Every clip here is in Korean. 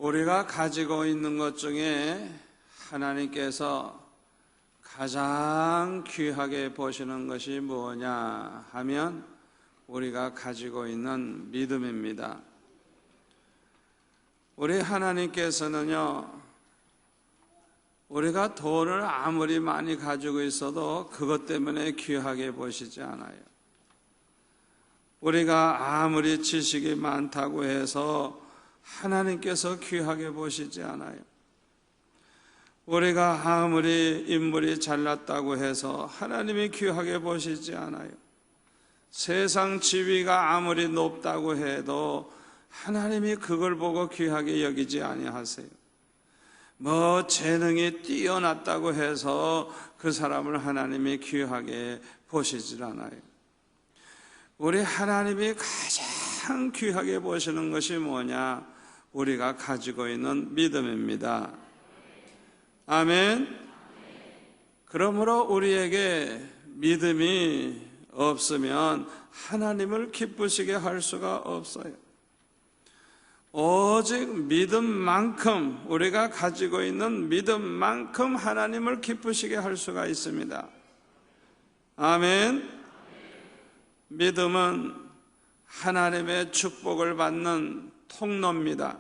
우리가 가지고 있는 것 중에 하나님께서 가장 귀하게 보시는 것이 뭐냐 하면 우리가 가지고 있는 믿음입니다. 우리 하나님께서는요, 우리가 돈을 아무리 많이 가지고 있어도 그것 때문에 귀하게 보시지 않아요. 우리가 아무리 지식이 많다고 해서 하나님께서 귀하게 보시지 않아요. 우리가 아무리 인물이 잘났다고 해서 하나님이 귀하게 보시지 않아요. 세상 지위가 아무리 높다고 해도 하나님이 그걸 보고 귀하게 여기지 아니하세요. 뭐 재능이 뛰어났다고 해서 그 사람을 하나님이 귀하게 보시질 않아요. 우리 하나님이 가장 귀하게 보시는 것이 뭐냐? 우리가 가지고 있는 믿음입니다. 아멘. 그러므로 우리에게 믿음이 없으면 하나님을 기쁘시게 할 수가 없어요. 오직 믿음만큼, 우리가 가지고 있는 믿음만큼 하나님을 기쁘시게 할 수가 있습니다. 아멘. 믿음은 하나님의 축복을 받는 통로입니다.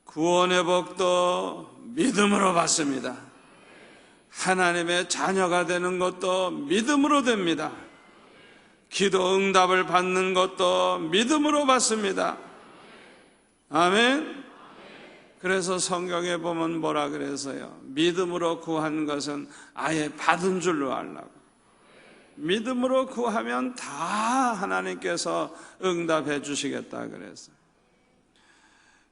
구원의 복도 믿음으로 받습니다. 하나님의 자녀가 되는 것도 믿음으로 됩니다. 기도 응답을 받는 것도 믿음으로 받습니다. 아멘. 그래서 성경에 보면 뭐라 그래서요? 믿음으로 구한 것은 아예 받은 줄로 알라고. 믿음으로 구하면 다 하나님께서 응답해 주시겠다 그랬어요.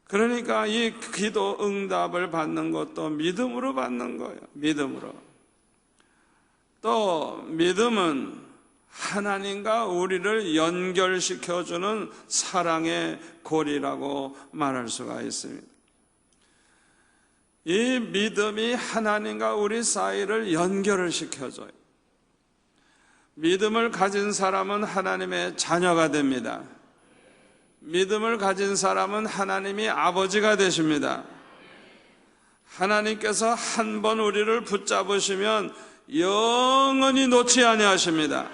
그러니까 이 기도 응답을 받는 것도 믿음으로 받는 거예요. 믿음으로. 또 믿음은 하나님과 우리를 연결시켜주는 사랑의 고리라고 말할 수가 있습니다. 이 믿음이 하나님과 우리 사이를 연결을 시켜줘요. 믿음을 가진 사람은 하나님의 자녀가 됩니다. 믿음을 가진 사람은 하나님이 아버지가 되십니다. 하나님께서 한 번 우리를 붙잡으시면 영원히 놓지 아니하십니다.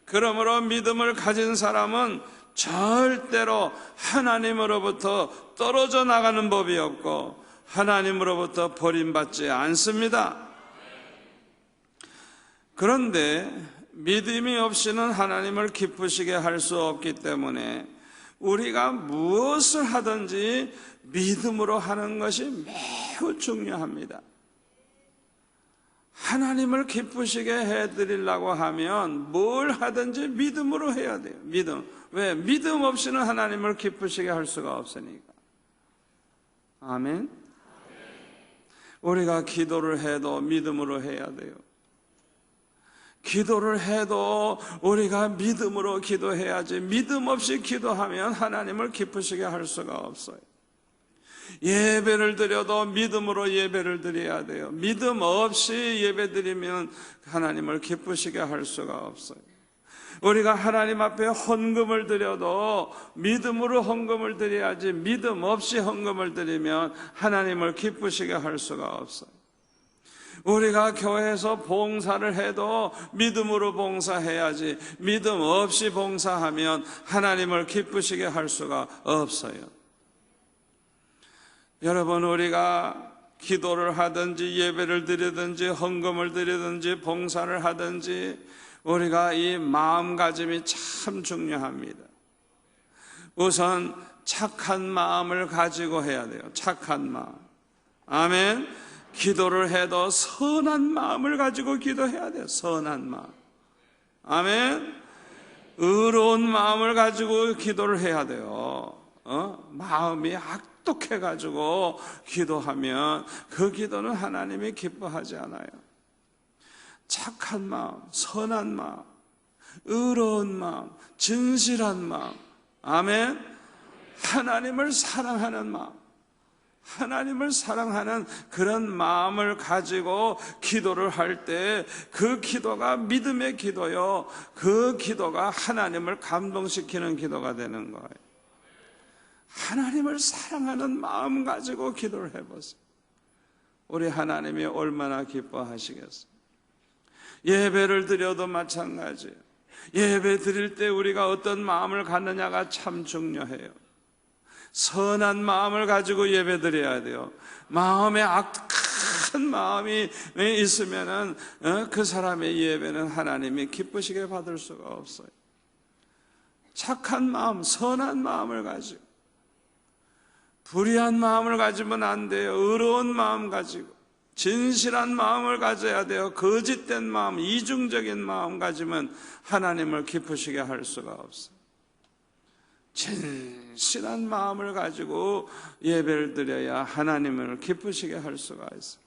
그러므로 믿음을 가진 사람은 절대로 하나님으로부터 떨어져 나가는 법이 없고 하나님으로부터 버림받지 않습니다. 그런데 믿음이 없이는 하나님을 기쁘시게 할 수 없기 때문에 우리가 무엇을 하든지 믿음으로 하는 것이 매우 중요합니다. 하나님을 기쁘시게 해드리려고 하면 뭘 하든지 믿음으로 해야 돼요. 믿음. 왜? 믿음 없이는 하나님을 기쁘시게 할 수가 없으니까. 아멘. 우리가 기도를 해도 믿음으로 해야 돼요. 기도를 해도 우리가 믿음으로 기도해야지 믿음 없이 기도하면 하나님을 기쁘시게 할 수가 없어요. 예배를 드려도 믿음으로 예배를 드려야 돼요. 믿음 없이 예배 드리면 하나님을 기쁘시게 할 수가 없어요. 우리가 하나님 앞에 헌금을 드려도 믿음으로 헌금을 드려야지 믿음 없이 헌금을 드리면 하나님을 기쁘시게 할 수가 없어요. 우리가 교회에서 봉사를 해도 믿음으로 봉사해야지 믿음 없이 봉사하면 하나님을 기쁘시게 할 수가 없어요. 여러분, 우리가 기도를 하든지 예배를 드리든지 헌금을 드리든지 봉사를 하든지 우리가 이 마음가짐이 참 중요합니다. 우선 착한 마음을 가지고 해야 돼요. 착한 마음. 아멘. 기도를 해도 선한 마음을 가지고 기도해야 돼요. 선한 마음. 아멘. 의로운 마음을 가지고 기도를 해야 돼요. 마음이 악독해가지고 기도하면 그 기도는 하나님이 기뻐하지 않아요. 착한 마음, 선한 마음, 의로운 마음, 진실한 마음. 아멘. 하나님을 사랑하는 마음. 하나님을 사랑하는 그런 마음을 가지고 기도를 할 때 그 기도가 믿음의 기도요, 그 기도가 하나님을 감동시키는 기도가 되는 거예요. 하나님을 사랑하는 마음 가지고 기도를 해보세요. 우리 하나님이 얼마나 기뻐하시겠어요. 예배를 드려도 마찬가지예요. 예배 드릴 때 우리가 어떤 마음을 갖느냐가 참 중요해요. 선한 마음을 가지고 예배 드려야 돼요. 마음에 악한 마음이 있으면은 그 사람의 예배는 하나님이 기쁘시게 받을 수가 없어요. 착한 마음, 선한 마음을 가지고, 불의한 마음을 가지면 안 돼요. 의로운 마음 가지고, 진실한 마음을 가져야 돼요. 거짓된 마음, 이중적인 마음 가지면 하나님을 기쁘시게 할 수가 없어요. 진실한 마음을 가지고 예배를 드려야 하나님을 기쁘시게 할 수가 있어요.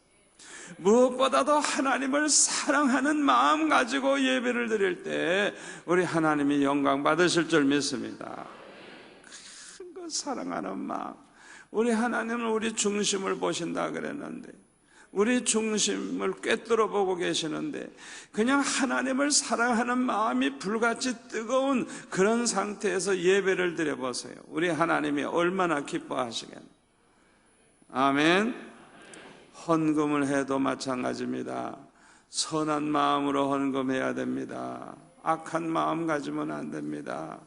무엇보다도 하나님을 사랑하는 마음 가지고 예배를 드릴 때 우리 하나님이 영광 받으실 줄 믿습니다. 큰 것 사랑하는 마음. 우리 하나님은 우리 중심을 보신다 그랬는데, 우리 중심을 꿰뚫어 보고 계시는데, 그냥 하나님을 사랑하는 마음이 불같이 뜨거운 그런 상태에서 예배를 드려보세요. 우리 하나님이 얼마나 기뻐하시겠나요? 아멘. 헌금을 해도 마찬가지입니다. 선한 마음으로 헌금해야 됩니다. 악한 마음 가지면 안 됩니다.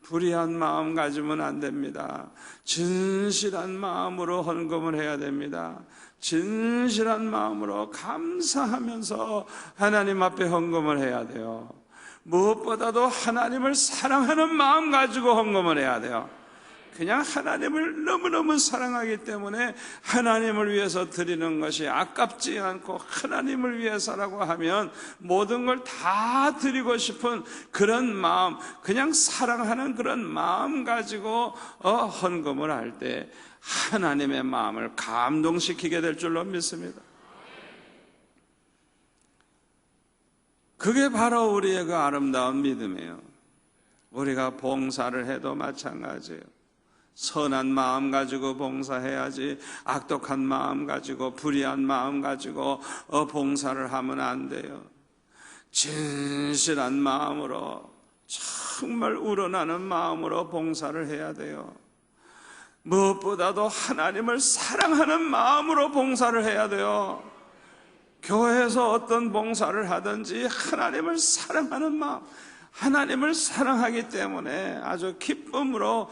불의한 마음 가지면 안 됩니다. 진실한 마음으로 헌금을 해야 됩니다. 진실한 마음으로 감사하면서 하나님 앞에 헌금을 해야 돼요. 무엇보다도 하나님을 사랑하는 마음 가지고 헌금을 해야 돼요. 그냥 하나님을 너무너무 사랑하기 때문에 하나님을 위해서 드리는 것이 아깝지 않고 하나님을 위해서라고 하면 모든 걸 다 드리고 싶은 그런 마음, 그냥 사랑하는 그런 마음 가지고 헌금을 할 때 하나님의 마음을 감동시키게 될 줄로 믿습니다. 그게 바로 우리의 그 아름다운 믿음이에요. 우리가 봉사를 해도 마찬가지예요. 선한 마음 가지고 봉사해야지, 악독한 마음 가지고, 불의한 마음 가지고 봉사를 하면 안 돼요. 진실한 마음으로, 정말 우러나는 마음으로 봉사를 해야 돼요. 무엇보다도 하나님을 사랑하는 마음으로 봉사를 해야 돼요. 교회에서 어떤 봉사를 하든지 하나님을 사랑하는 마음, 하나님을 사랑하기 때문에 아주 기쁨으로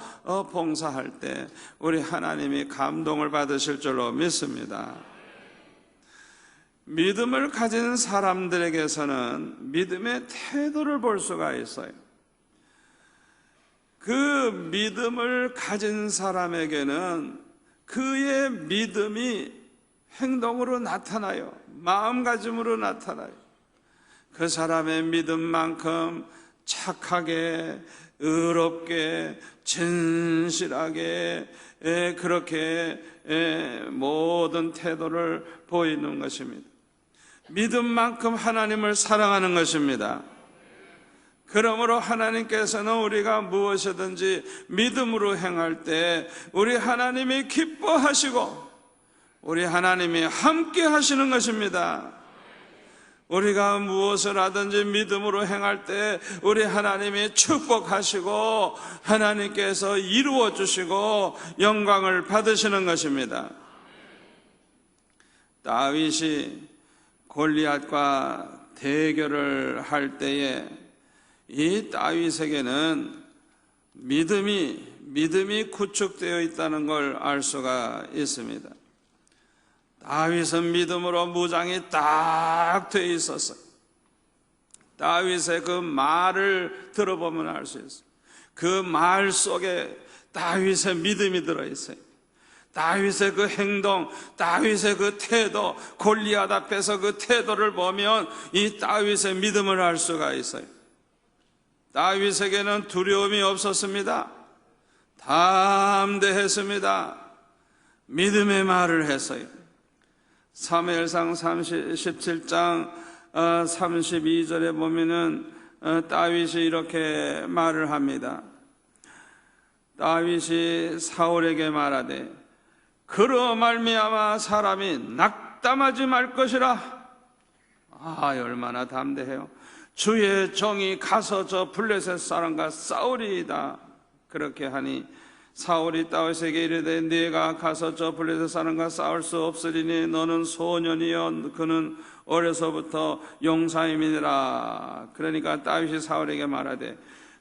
봉사할 때 우리 하나님이 감동을 받으실 줄로 믿습니다. 믿음을 가진 사람들에게서는 믿음의 태도를 볼 수가 있어요. 그 믿음을 가진 사람에게는 그의 믿음이 행동으로 나타나요. 마음가짐으로 나타나요. 그 사람의 믿음만큼 착하게, 의롭게, 진실하게 그렇게 모든 태도를 보이는 것입니다. 믿음만큼 하나님을 사랑하는 것입니다. 그러므로 하나님께서는 우리가 무엇이든지 믿음으로 행할 때 우리 하나님이 기뻐하시고 우리 하나님이 함께 하시는 것입니다. 우리가 무엇을 하든지 믿음으로 행할 때 우리 하나님이 축복하시고 하나님께서 이루어 주시고 영광을 받으시는 것입니다. 다윗이 골리앗과 대결을 할 때에 이 다윗에게는 믿음이 구축되어 있다는 걸 알 수가 있습니다. 다윗은 믿음으로 무장이 딱 되어 있었어요. 다윗의 그 말을 들어보면 알 수 있어요. 그 말 속에 다윗의 믿음이 들어있어요. 다윗의 그 행동, 다윗의 그 태도, 골리앗 앞에서 그 태도를 보면 이 다윗의 믿음을 알 수가 있어요. 다윗에게는 두려움이 없었습니다. 담대했습니다. 믿음의 말을 했어요. 사무엘상 17장 32절에 보면은 다윗이 이렇게 말을 합니다. 다윗이 사울에게 말하되 그로 말미암아 사람이 낙담하지 말 것이라. 얼마나 담대해요. 주의 종이 가서 저 블레셋 사람과 싸우리이다. 그렇게 하니 사울이 다윗에게 이르되 네가 가서 저 블레셋 사람과 싸울 수 없으리니 너는 소년이여 그는 어려서부터 용사임이니라. 그러니까 다윗이 사울에게 말하되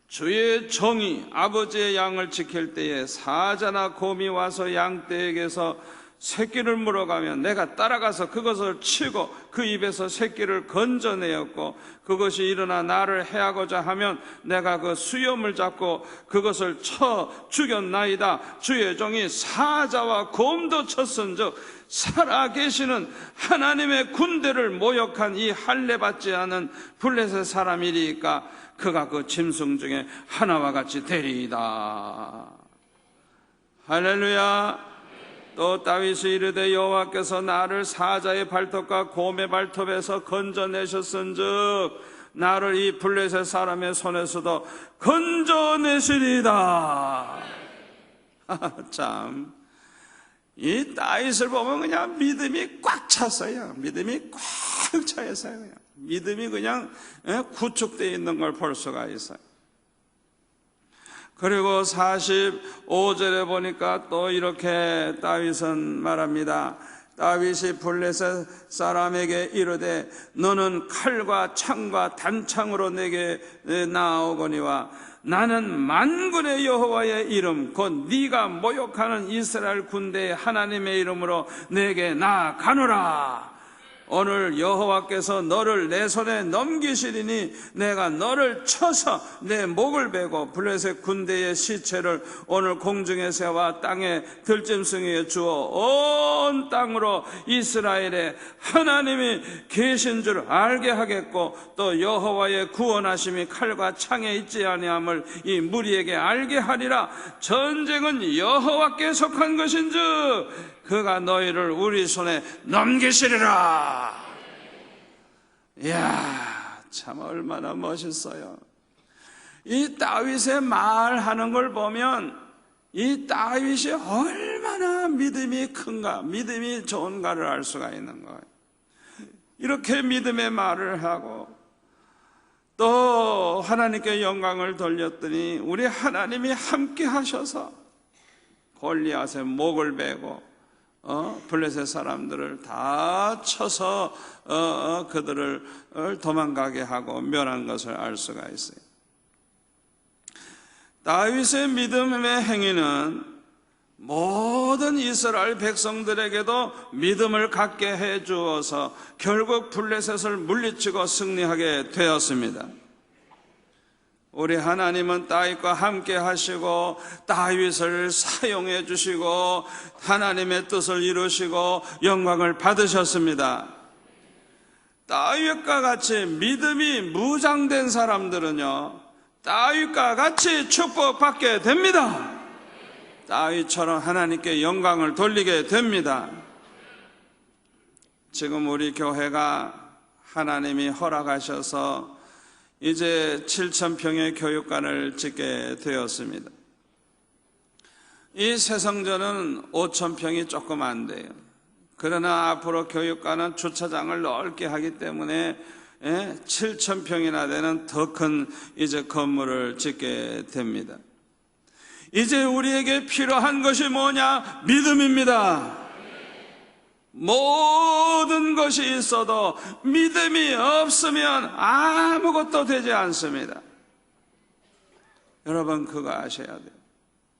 주의 종이 아버지의 양을 지킬 때에 사자나 곰이 와서 양떼에게서 새끼를 물어가면 내가 따라가서 그것을 치고 그 입에서 새끼를 건져내었고 그것이 일어나 나를 해하고자 하면 내가 그 수염을 잡고 그것을 쳐 죽였나이다. 주의 종이 사자와 곰도 쳤은즉 살아계시는 하나님의 군대를 모욕한 이 할례받지 않은 블레셋 사람이리까 그가 그 짐승 중에 하나와 같이 되리이다. 할렐루야. 또 다윗이 이르되 여호와께서 나를 사자의 발톱과 곰의 발톱에서 건져내셨은즉 나를 이 블레셋 사람의 손에서도 건져내시리이다. 참, 이 다윗을 보면 그냥 믿음이 꽉 찼어요. 믿음이 꽉 차 있어요. 믿음이 그냥 구축되어 있는 걸 볼 수가 있어요. 그리고 45절에 보니까 또 이렇게 다윗은 말합니다. 다윗이 블레셋 사람에게 이르되 너는 칼과 창과 단창으로 내게 나아오거니와 나는 만군의 여호와의 이름 곧 네가 모욕하는 이스라엘 군대의 하나님의 이름으로 내게 나아가노라. 오늘 여호와께서 너를 내 손에 넘기시리니 내가 너를 쳐서 내 목을 베고 블레셋 군대의 시체를 오늘 공중에 세워 땅에 들짐승에게 주어 온 땅으로 이스라엘에 하나님이 계신 줄 알게 하겠고 또 여호와의 구원하심이 칼과 창에 있지 아니함을 이 무리에게 알게 하리라. 전쟁은 여호와께 속한 것인즉 그가 너희를 우리 손에 넘기시리라. 이야, 참 얼마나 멋있어요. 이 다윗의 말하는 걸 보면 이 다윗이 얼마나 믿음이 큰가, 믿음이 좋은가를 알 수가 있는 거예요. 이렇게 믿음의 말을 하고 또 하나님께 영광을 돌렸더니 우리 하나님이 함께 하셔서 골리앗의 목을 베고 블레셋 사람들을 다 쳐서 그들을 도망가게 하고 멸한 것을 알 수가 있어요. 다윗의 믿음의 행위는 모든 이스라엘 백성들에게도 믿음을 갖게 해 주어서 결국 블레셋을 물리치고 승리하게 되었습니다. 우리 하나님은 다윗과 함께 하시고 다윗을 사용해 주시고 하나님의 뜻을 이루시고 영광을 받으셨습니다. 다윗과 같이 믿음이 무장된 사람들은요 다윗과 같이 축복받게 됩니다. 다윗처럼 하나님께 영광을 돌리게 됩니다. 지금 우리 교회가 하나님이 허락하셔서 이제 7,000평의 교육관을 짓게 되었습니다. 이 새성전은 5,000평이 조금 안 돼요. 그러나 앞으로 교육관은 주차장을 넓게 하기 때문에 7,000평이나 되는 더 큰 이제 건물을 짓게 됩니다. 이제 우리에게 필요한 것이 뭐냐? 믿음입니다. 모든 것이 있어도 믿음이 없으면 아무것도 되지 않습니다. 여러분 그거 아셔야 돼요.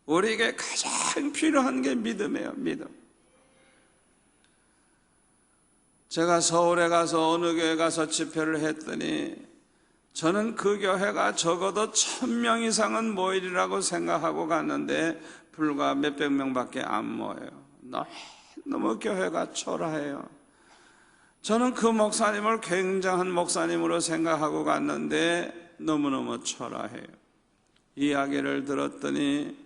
우리에게 가장 필요한 게 믿음이에요. 믿음. 제가 서울에 가서 어느 교회 가서 집회를 했더니 저는 그 교회가 적어도 1,000명 이상은 모이리라고 생각하고 갔는데 불과 몇백 명밖에 안 모여요. 너무 교회가 초라해요. 저는 그 목사님을 굉장한 목사님으로 생각하고 갔는데 너무너무 초라해요. 이야기를 들었더니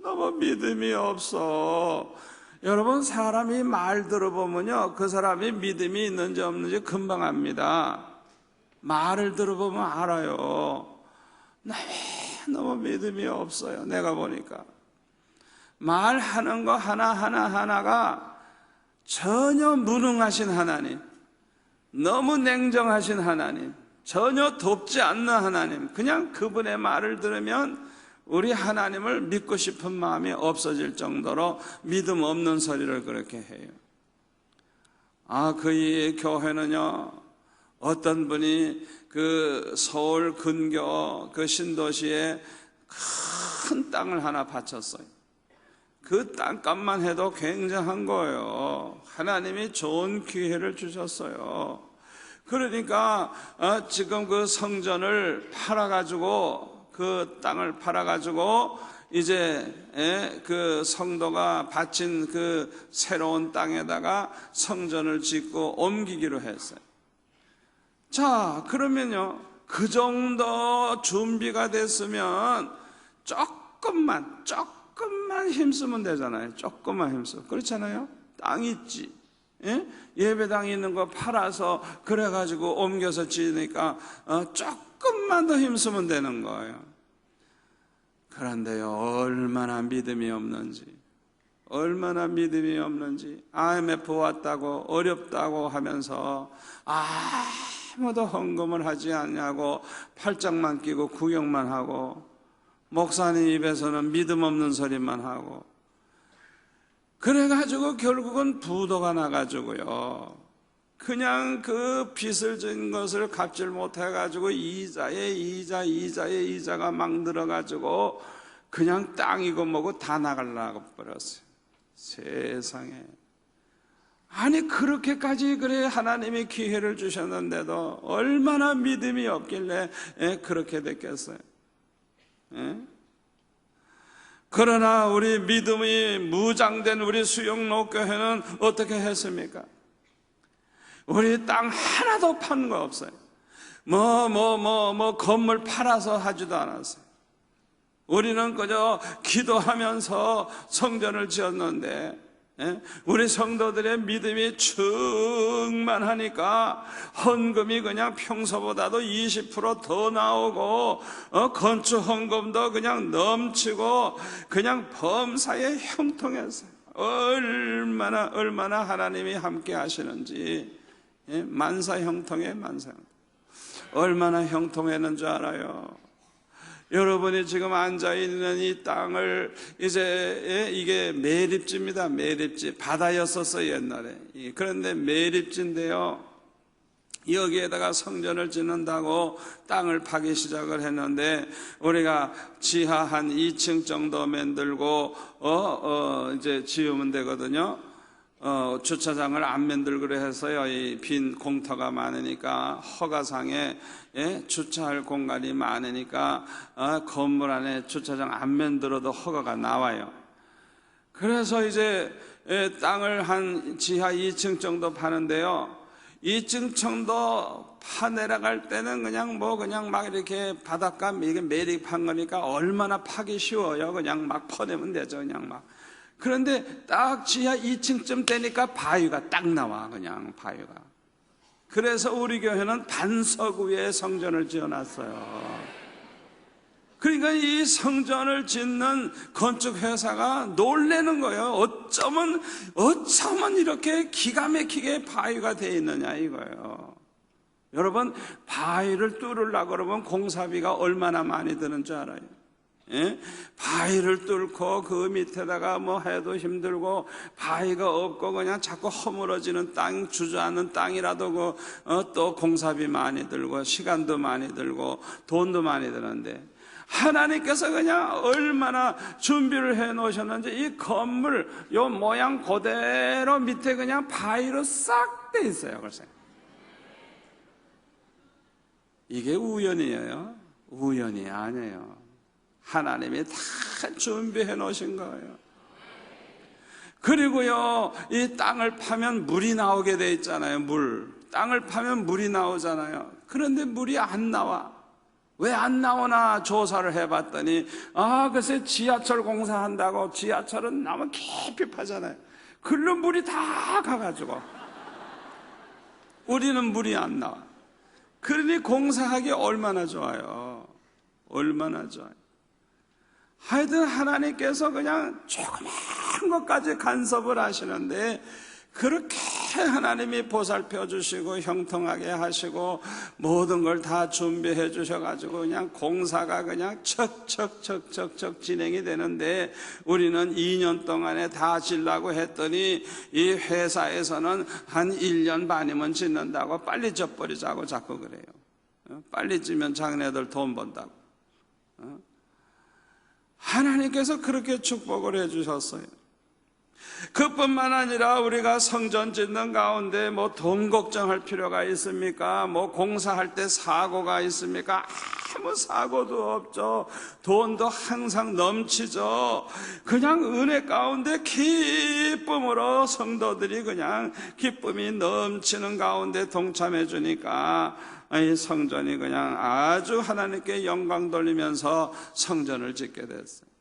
너무 믿음이 없어. 여러분 사람이 말 들어보면요 그 사람이 믿음이 있는지 없는지 금방 압니다. 말을 들어보면 알아요. 너무 믿음이 없어요. 내가 보니까 말하는 거 하나가 전혀 무능하신 하나님, 너무 냉정하신 하나님, 전혀 돕지 않는 하나님, 그냥 그분의 말을 들으면 우리 하나님을 믿고 싶은 마음이 없어질 정도로 믿음 없는 소리를 그렇게 해요. 그 교회는요, 어떤 분이 그 서울 근교 그 신도시에 큰 땅을 하나 바쳤어요. 그 땅값만 해도 굉장한 거예요. 하나님이 좋은 기회를 주셨어요. 그러니까 지금 그 성전을 팔아가지고, 그 땅을 팔아가지고 이제 그 성도가 바친 그 새로운 땅에다가 성전을 짓고 옮기기로 했어요. 자, 그러면요, 그 정도 준비가 됐으면 조금만 힘쓰면 되잖아요. 조금만 힘써. 그렇잖아요? 땅 있지. 예배당 있는 거 팔아서 그래가지고 옮겨서 지으니까 조금만 더 힘쓰면 되는 거예요. 그런데요, 얼마나 믿음이 없는지, IMF 왔다고 어렵다고 하면서 아무도 헌금을 하지 않냐고 팔짱만 끼고 구경만 하고, 목사님 입에서는 믿음 없는 소리만 하고, 그래가지고 결국은 부도가 나가지고요, 그냥 그 빚을 진 것을 갚질 못해가지고 이자에 이자가 막 들어가지고 그냥 땅이고 뭐고 다 나가려고 버렸어요. 세상에. 아니, 그렇게까지 그래 하나님이 기회를 주셨는데도 얼마나 믿음이 없길래 그렇게 됐겠어요. 그러나 우리 믿음이 무장된 우리 수영로교회는 어떻게 했습니까? 우리 땅 하나도 판 거 없어요. 건물 팔아서 하지도 않았어요. 우리는 그저 기도하면서 성전을 지었는데, 우리 성도들의 믿음이 충만하니까 헌금이 그냥 평소보다도 20% 더 나오고, 건축 헌금도 그냥 넘치고, 그냥 범사에 형통했어요. 얼마나 하나님이 함께 하시는지. 만사 형통해, 만사 형통. 얼마나 형통했는 줄 알아요? 여러분이 지금 앉아있는 이 땅을 이제 이게 매립지입니다. 매립지. 바다였었어요, 옛날에. 그런데 매립지인데요, 여기에다가 성전을 짓는다고 땅을 파기 시작을 했는데, 우리가 지하 한 2층 정도 만들고 이제 지으면 되거든요. 주차장을 안 만들기로 해서요, 이 빈 공터가 많으니까, 허가상에 주차할 공간이 많으니까 건물 안에 주차장 안 만들어도 허가가 나와요. 그래서 이제 땅을 한 지하 2층 정도 파는데요, 2층 정도 파 내려갈 때는 그냥 막 이렇게 바닷가 이게 매립한 거니까 얼마나 파기 쉬워요. 그냥 막 퍼내면 되죠, 그냥 막. 그런데 딱 지하 2층쯤 되니까 바위가 딱 나와, 그냥 바위가. 그래서 우리 교회는 반석 위에 성전을 지어놨어요. 그러니까 이 성전을 짓는 건축회사가 놀라는 거예요. 어쩌면 이렇게 기가 막히게 바위가 돼 있느냐 이거예요. 여러분, 바위를 뚫으려고 그러면 공사비가 얼마나 많이 드는 줄 알아요? 바위를 뚫고 그 밑에다가 뭐 해도 힘들고, 바위가 없고 그냥 자꾸 허물어지는 땅, 주저앉는 땅이라도 또 공사비 많이 들고 시간도 많이 들고 돈도 많이 드는데, 하나님께서 그냥 얼마나 준비를 해 놓으셨는지, 이 건물 요 모양 그대로 밑에 그냥 바위로 싹 돼 있어요. 그래서 이게 우연이에요? 우연이 아니에요. 하나님이 다 준비해 놓으신 거예요. 그리고요, 이 땅을 파면 물이 나오게 돼 있잖아요. 땅을 파면 물이 나오잖아요. 그런데 물이 안 나와. 왜 안 나오나 조사를 해봤더니, 글쎄 지하철 공사한다고 지하철은 너무 깊이 파잖아요. 글로 물이 다 가가지고 우리는 물이 안 나와. 그러니 공사하기 얼마나 좋아요. 얼마나 좋아요. 하여튼 하나님께서 그냥 조그만 것까지 간섭을 하시는데, 그렇게 하나님이 보살펴 주시고 형통하게 하시고 모든 걸 다 준비해 주셔가지고 그냥 공사가 그냥 척척척척척 진행이 되는데, 우리는 2년 동안에 다 지려고 했더니 이 회사에서는 한 1년 반이면 짓는다고 빨리 져버리자고 자꾸 그래요. 빨리 지면 자기네들 돈 번다고. 하나님께서 그렇게 축복을 해주셨어요. 그뿐만 아니라 우리가 성전 짓는 가운데 뭐 돈 걱정할 필요가 있습니까? 뭐 공사할 때 사고가 있습니까? 아무 사고도 없죠. 돈도 항상 넘치죠. 그냥 은혜 가운데 기쁨으로 성도들이 그냥 기쁨이 넘치는 가운데 동참해 주니까 이 성전이 그냥 아주 하나님께 영광 돌리면서 성전을 짓게 됐어요.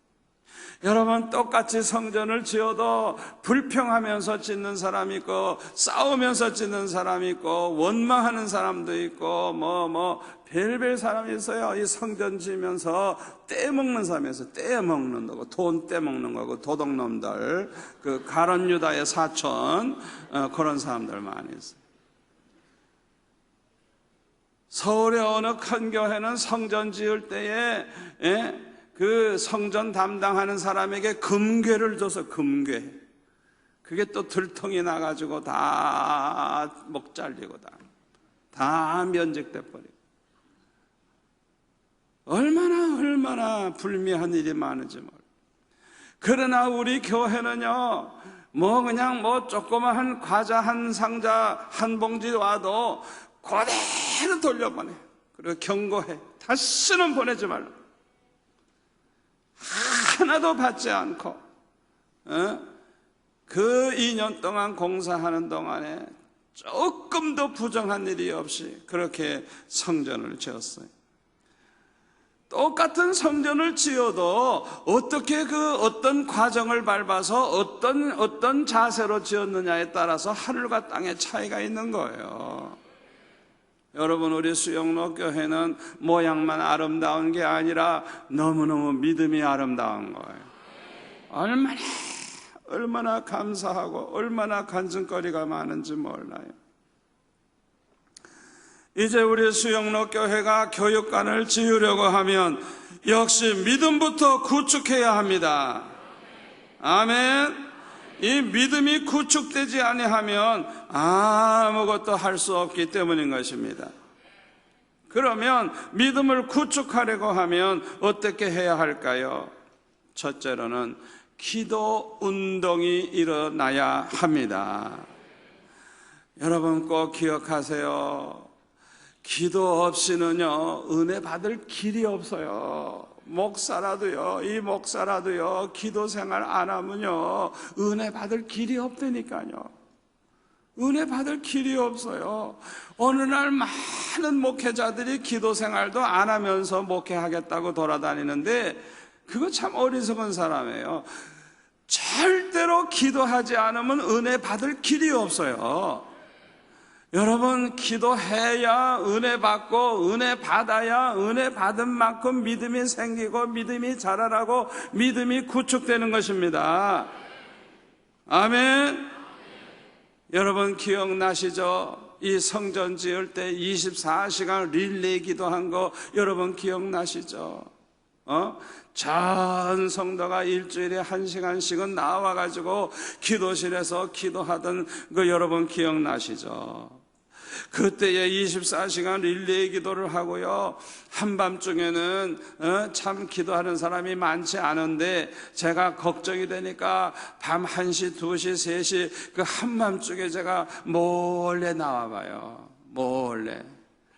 여러분, 똑같이 성전을 지어도 불평하면서 짓는 사람이 있고, 싸우면서 짓는 사람이 있고, 원망하는 사람도 있고, 별별 사람이 있어요. 이 성전 지으면서 떼먹는 사람이 있어요. 떼먹는 거고, 돈 떼먹는 거고, 도둑놈들, 그 가룟 유다의 사촌, 그런 사람들 많이 있어요. 서울의 어느 큰 교회는 성전 지을 때에, 그 성전 담당하는 사람에게 금괴를 줘서, 금괴. 그게 또 들통이 나가지고 다 목 잘리고 다 면직돼 버리고. 얼마나 불미한 일이 많은지 몰라. 그러나 우리 교회는요, 그냥 조그마한 과자 한 상자 한 봉지 와도 그대로 돌려보내. 그리고 경고해. 다시는 보내지 말라. 하나도 받지 않고 그 2년 동안 공사하는 동안에 조금도 부정한 일이 없이 그렇게 성전을 지었어요. 똑같은 성전을 지어도 어떻게 어떤 과정을 밟아서 어떤 자세로 지었느냐에 따라서 하늘과 땅의 차이가 있는 거예요. 여러분, 우리 수영로 교회는 모양만 아름다운 게 아니라 너무너무 믿음이 아름다운 거예요. 얼마나 감사하고 얼마나 간증거리가 많은지 몰라요. 이제 우리 수영로 교회가 교육관을 지으려고 하면 역시 믿음부터 구축해야 합니다. 아멘. 이 믿음이 구축되지 아니하면 아무것도 할 수 없기 때문인 것입니다. 그러면 믿음을 구축하려고 하면 어떻게 해야 할까요? 첫째로는 기도 운동이 일어나야 합니다. 여러분 꼭 기억하세요. 기도 없이는요, 은혜 받을 길이 없어요. 이 목사라도요, 기도 생활 안 하면요, 은혜 받을 길이 없다니까요. 은혜 받을 길이 없어요. 어느 날 많은 목회자들이 기도 생활도 안 하면서 목회하겠다고 돌아다니는데, 그거 참 어리석은 사람이에요. 절대로 기도하지 않으면 은혜 받을 길이 없어요. 여러분, 기도해야 은혜 받고, 은혜 받아야 은혜 받은 만큼 믿음이 생기고, 믿음이 자라나고, 믿음이 구축되는 것입니다. 아멘. 여러분 기억나시죠? 이 성전 지을 때 24시간 릴레이 기도한 거 여러분 기억나시죠? 전 성도가 일주일에 1시간씩은 나와가지고 기도실에서 기도하던 거 여러분 기억나시죠? 그때에 24시간 릴레이 기도를 하고요, 한밤중에는 참 기도하는 사람이 많지 않은데 제가 걱정이 되니까 밤 1시, 2시, 3시 그 한밤중에 제가 몰래 나와봐요. 몰래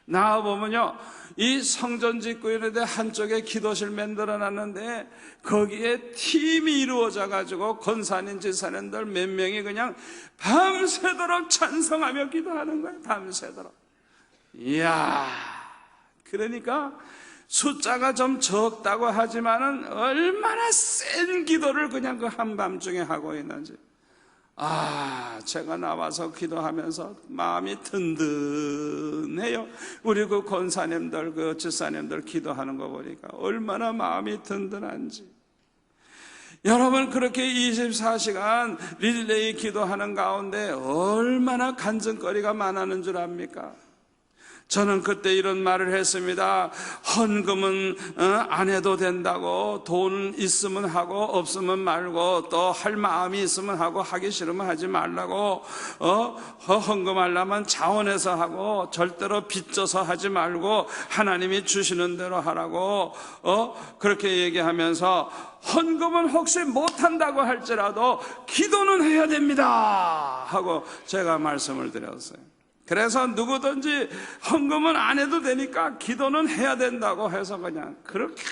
나와보면요, 이 성전 짓고 있는데 한쪽에 기도실 만들어놨는데 거기에 팀이 이루어져 가지고 권사님, 지사님들 몇 명이 그냥 밤새도록 찬성하며 기도하는 거예요. 밤새도록. 이야, 그러니까 숫자가 좀 적다고 하지만은 얼마나 센 기도를 그냥 그 한밤중에 하고 있는지. 제가 나와서 기도하면서 마음이 든든해요. 우리 그 권사님들, 그 집사님들 기도하는 거 보니까 얼마나 마음이 든든한지. 여러분, 그렇게 24시간 릴레이 기도하는 가운데 얼마나 간증거리가 많았는 줄 압니까? 저는 그때 이런 말을 했습니다. 헌금은 안 해도 된다고, 돈 있으면 하고 없으면 말고, 또 할 마음이 있으면 하고 하기 싫으면 하지 말라고, 헌금하려면 자원해서 하고 절대로 빚져서 하지 말고 하나님이 주시는 대로 하라고 그렇게 얘기하면서, 헌금은 혹시 못한다고 할지라도 기도는 해야 됩니다 하고 제가 말씀을 드렸어요. 그래서 누구든지 헌금은 안 해도 되니까 기도는 해야 된다고 해서 그냥 그렇게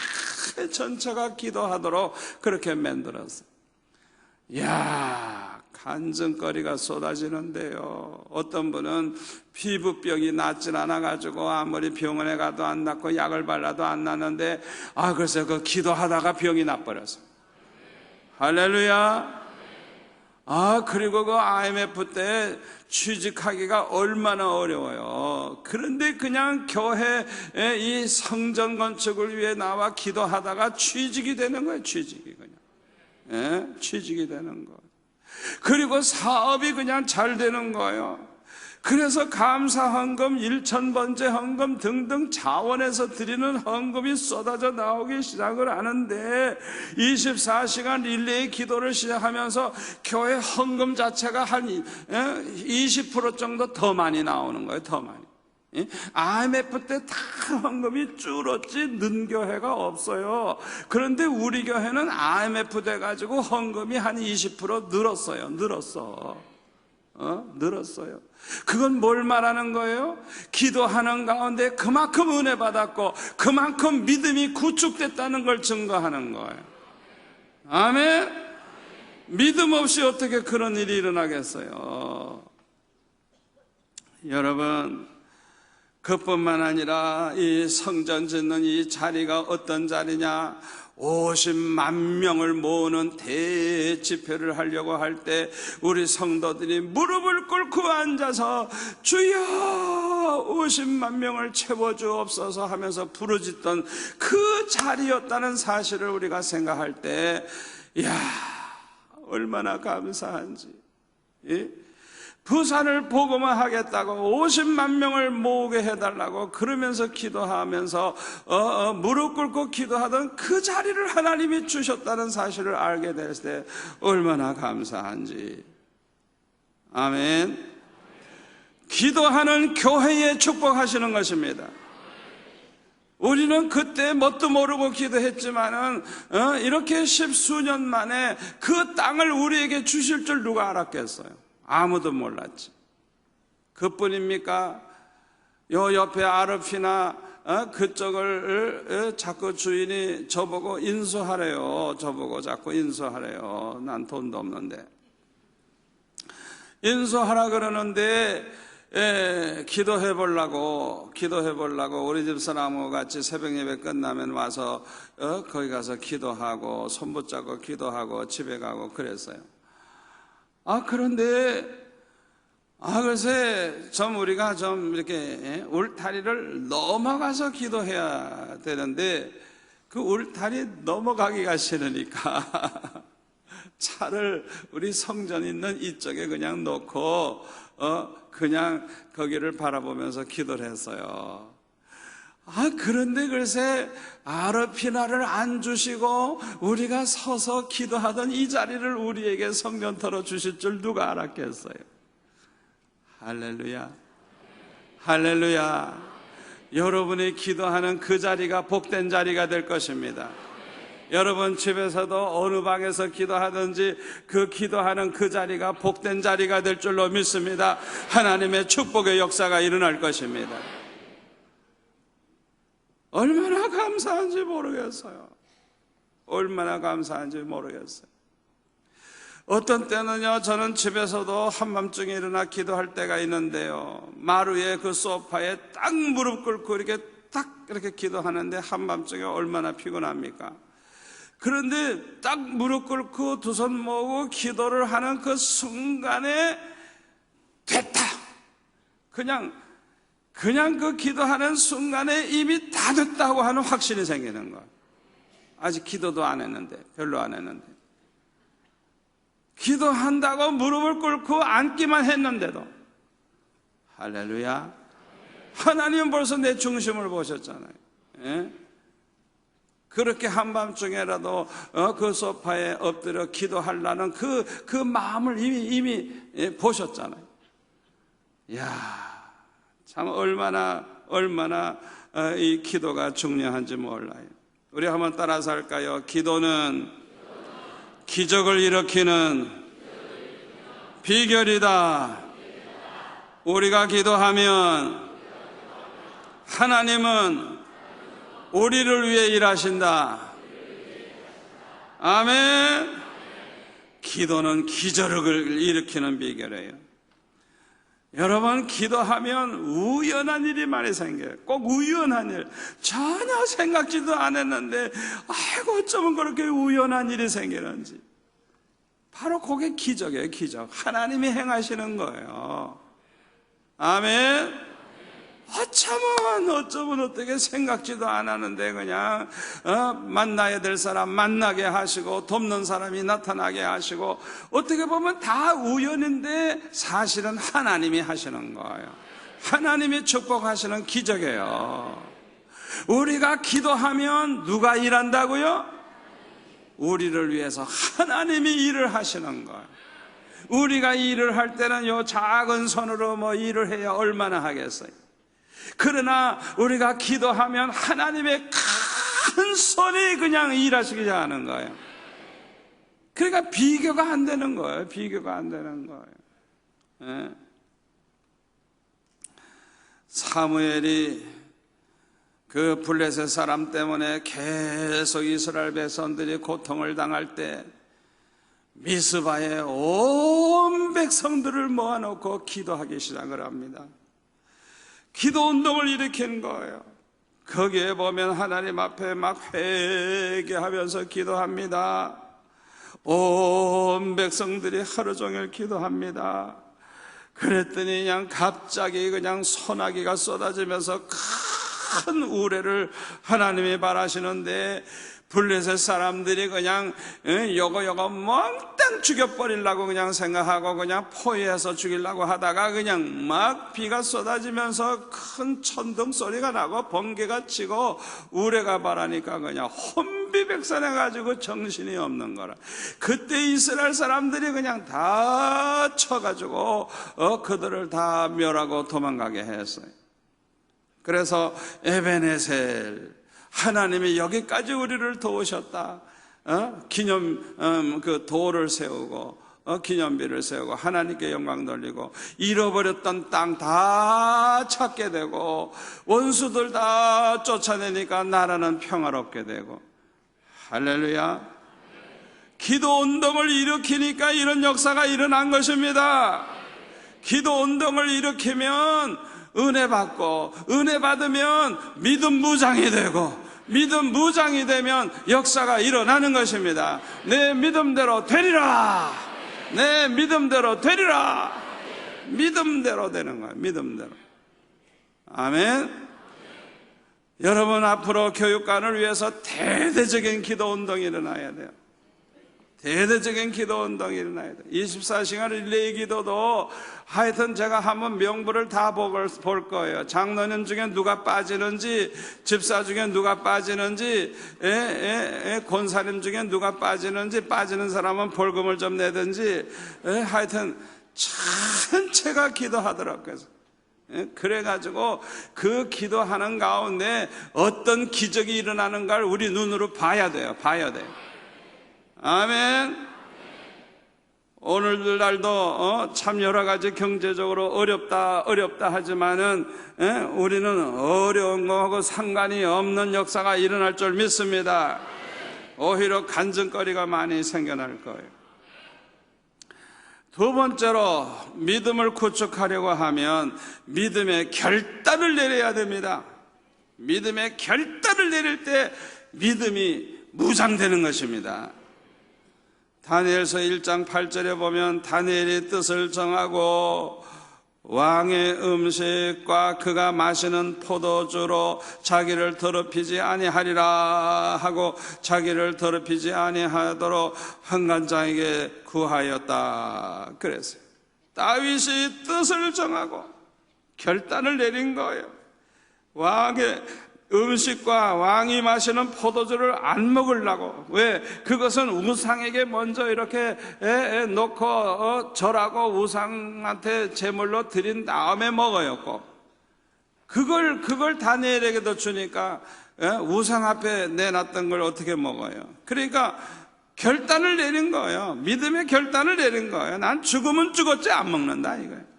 전체가 기도하도록 그렇게 만들었어요. 이야, 간증거리가 쏟아지는데요. 어떤 분은 피부병이 낫질 않아가지고 아무리 병원에 가도 안 낫고 약을 발라도 안 낫는데, 글쎄 그 기도하다가 병이 나버렸어요. 할렐루야. 그리고 그 IMF 때 취직하기가 얼마나 어려워요. 그런데 그냥 교회의 이 성전 건축을 위해 나와 기도하다가 취직이 되는 거예요. 취직이 그냥. 취직이 되는 거예요. 그리고 사업이 그냥 잘 되는 거예요. 그래서 감사 헌금, 1000번째 헌금 등등 자원에서 드리는 헌금이 쏟아져 나오기 시작을 하는데, 24시간 릴레이 기도를 시작하면서 교회 헌금 자체가 한 20% 정도 더 많이 나오는 거예요. 더 많이. IMF 때 다 헌금이 줄었지 는 교회가 없어요. 그런데 우리 교회는 IMF 돼가지고 헌금이 한 20% 늘었어요. 늘었어요. 그건 뭘 말하는 거예요? 기도하는 가운데 그만큼 은혜 받았고 그만큼 믿음이 구축됐다는 걸 증거하는 거예요. 아멘. 믿음 없이 어떻게 그런 일이 일어나겠어요? 여러분, 그뿐만 아니라 이 성전 짓는 이 자리가 어떤 자리냐? 50만 명을 모으는 대집회를 하려고 할 때 우리 성도들이 무릎을 꿇고 앉아서 주여 50만 명을 채워주옵소서 하면서 부르짖던 그 자리였다는 사실을 우리가 생각할 때, 이야, 얼마나 감사한지. 부산을 복음화하겠다고 50만 명을 모으게 해달라고 그러면서 기도하면서 무릎 꿇고 기도하던 그 자리를 하나님이 주셨다는 사실을 알게 될 때 얼마나 감사한지. 아멘. 기도하는 교회에 축복하시는 것입니다. 우리는 그때 뭣도 모르고 기도했지만은 이렇게 10수년 만에 그 땅을 우리에게 주실 줄 누가 알았겠어요? 아무도 몰랐지. 그뿐입니까? 요 옆에 아르피나 그쪽을 자꾸 주인이 저보고 인수하래요. 저보고 자꾸 인수하래요. 난 돈도 없는데. 인수하라 그러는데 기도해 보려고 우리 집 사람하고 같이 새벽 예배 끝나면 와서 거기 가서 기도하고 손 붙잡고 기도하고 집에 가고 그랬어요. 그런데 글쎄 우리가 좀 이렇게 울타리를 넘어가서 기도해야 되는데 그 울타리 넘어가기가 싫으니까 차를 우리 성전 있는 이쪽에 그냥 놓고 그냥 거기를 바라보면서 기도를 했어요. 그런데 글쎄 아르피나를 안 주시고 우리가 서서 기도하던 이 자리를 우리에게 성전터로 주실 줄 누가 알았겠어요? 할렐루야. 할렐루야. 여러분이 기도하는 그 자리가 복된 자리가 될 것입니다. 여러분 집에서도 어느 방에서 기도하든지 그 기도하는 그 자리가 복된 자리가 될 줄로 믿습니다. 하나님의 축복의 역사가 일어날 것입니다. 얼마나 감사한지 모르겠어요. 얼마나 감사한지 모르겠어요. 어떤 때는요, 저는 집에서도 한밤중에 일어나 기도할 때가 있는데요, 마루에 그 소파에 딱 무릎 꿇고 이렇게 기도하는데 한밤중에 얼마나 피곤합니까? 그런데 딱 무릎 꿇고 두 손 모으고 기도를 하는 그 순간에 됐다. 그냥 그 기도하는 순간에 이미 다 됐다고 하는 확신이 생기는 거예요. 아직 기도도 안 했는데, 별로 안 했는데. 기도한다고 무릎을 꿇고 앉기만 했는데도, 할렐루야, 하나님은 벌써 내 중심을 보셨잖아요. 예? 그렇게 한밤중에라도 그 소파에 엎드려 기도하려는 그 마음을 이미 보셨잖아요. 이야, 참 얼마나 이 기도가 중요한지 몰라요. 우리 한번 따라서 할까요? 기도는 기적을 일으키는 비결이다. 우리가 기도하면 하나님은 우리를 위해 일하신다. 아멘. 기도는 기적을 일으키는 비결이에요. 여러분, 기도하면 우연한 일이 많이 생겨요. 꼭 우연한 일, 전혀 생각지도 않았는데 아이고 어쩌면 그렇게 우연한 일이 생기는지, 바로 그게 기적이에요. 기적, 하나님이 행하시는 거예요. 아멘. 어쩌면 어떻게 생각지도 않았는데 그냥 만나야 될 사람 만나게 하시고, 돕는 사람이 나타나게 하시고, 어떻게 보면 다 우연인데 사실은 하나님이 하시는 거예요. 하나님이 축복하시는 기적이에요. 우리가 기도하면 누가 일한다고요? 우리를 위해서 하나님이 일을 하시는 거예요. 우리가 일을 할 때는 요 작은 손으로 일을 해야 얼마나 하겠어요. 그러나 우리가 기도하면 하나님의 큰 손이 그냥 일하시게 하는 거예요. 그러니까 비교가 안 되는 거예요. 비교가 안 되는 거예요. 예? 사무엘이 그 블레셋 사람 때문에 계속 이스라엘 백성들이 고통을 당할 때 미스바에 온 백성들을 모아놓고 기도하기 시작을 합니다. 기도 운동을 일으킨 거예요. 거기에 보면 하나님 앞에 막 회개하면서 기도합니다. 온 백성들이 하루 종일 기도합니다. 그랬더니 그냥 갑자기 그냥 소나기가 쏟아지면서 큰 우레를 하나님이 바라시는데, 블레셋 사람들이 그냥 요거 몽땅 죽여버리려고 그냥 생각하고 그냥 포위해서 죽이려고 하다가 그냥 막 비가 쏟아지면서 큰 천둥 소리가 나고 번개가 치고 우레가 바라니까 그냥 혼비백산해가지고 정신이 없는 거라. 그때 이스라엘 사람들이 그냥 다 쳐가지고 그들을 다 멸하고 도망가게 했어요. 그래서 에베네셀, 하나님이 여기까지 우리를 도우셨다. 기념 그 돌을 세우고 기념비를 세우고 하나님께 영광 돌리고, 잃어버렸던 땅 다 찾게 되고 원수들 다 쫓아내니까 나라는 평화롭게 되고, 할렐루야. 기도 운동을 일으키니까 이런 역사가 일어난 것입니다. 기도 운동을 일으키면 은혜 받고, 은혜 받으면 믿음 무장이 되고, 믿음 무장이 되면 역사가 일어나는 것입니다. 내 믿음대로 되리라. 내 믿음대로 되리라. 믿음대로 되는 거예요. 믿음대로. 아멘. 여러분, 앞으로 교육관을 위해서 대대적인 기도 운동이 일어나야 돼요. 대대적인 기도 운동이 일어나야 돼요. 24시간 릴레이 기도도 하여튼 제가 한번 명부를 다 볼 거예요. 장로님 중에 누가 빠지는지, 집사 중에 누가 빠지는지, 권사님 중에 누가 빠지는지, 빠지는 사람은 벌금을 좀 내든지, 하여튼 전체가 기도하더라고요. 그래가지고 그 기도하는 가운데 어떤 기적이 일어나는가를 우리 눈으로 봐야 돼요. 봐야 돼요. 아멘. 오늘날도 참 여러 가지 경제적으로 어렵다 하지만은 우리는 어려운 거하고 상관이 없는 역사가 일어날 줄 믿습니다. 오히려 간증거리가 많이 생겨날 거예요. 두 번째로, 믿음을 구축하려고 하면 믿음의 결단을 내려야 됩니다. 믿음의 결단을 내릴 때 믿음이 무장되는 것입니다. 다니엘서 1장 8절에 보면 다니엘이 뜻을 정하고 왕의 음식과 그가 마시는 포도주로 자기를 더럽히지 아니하리라 하고 자기를 더럽히지 아니하도록 환관장에게 구하였다 그랬어요. 다윗이 뜻을 정하고 결단을 내린 거예요. 왕의 음식과 왕이 마시는 포도주를 안 먹으려고. 왜? 그것은 우상에게 먼저 이렇게 놓고 절하고 우상한테 제물로 드린 다음에 먹어였고, 그걸 다니엘에게도 주니까 우상 앞에 내놨던 걸 어떻게 먹어요? 그러니까 결단을 내린 거예요. 믿음의 결단을 내린 거예요. 난 죽으면 죽었지 안 먹는다 이거예요.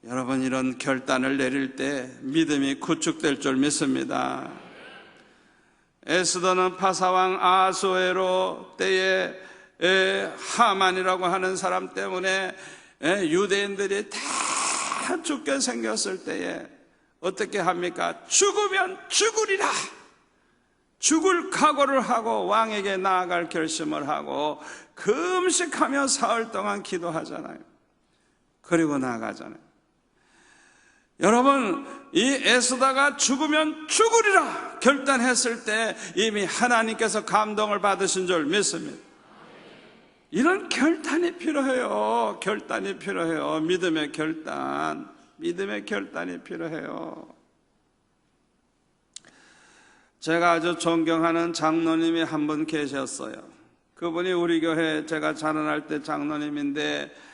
여러분, 이런 결단을 내릴 때 믿음이 구축될 줄 믿습니다. 에스더는 파사왕 아하수에로 때에 하만이라고 하는 사람 때문에 유대인들이 다 죽게 생겼을 때에 어떻게 합니까? 죽으면 죽으리라, 죽을 각오를 하고 왕에게 나아갈 결심을 하고 금식하며 사흘 동안 기도하잖아요. 그리고 나아가잖아요. 여러분, 이 에스더가 죽으면 죽으리라 결단했을 때 이미 하나님께서 감동을 받으신 줄 믿습니다. 이런 결단이 필요해요. 결단이 필요해요. 믿음의 결단, 믿음의 결단이 필요해요. 제가 아주 존경하는 장로님이 한 분 계셨어요. 그분이 우리 교회 제가 자라날 때 장로님인데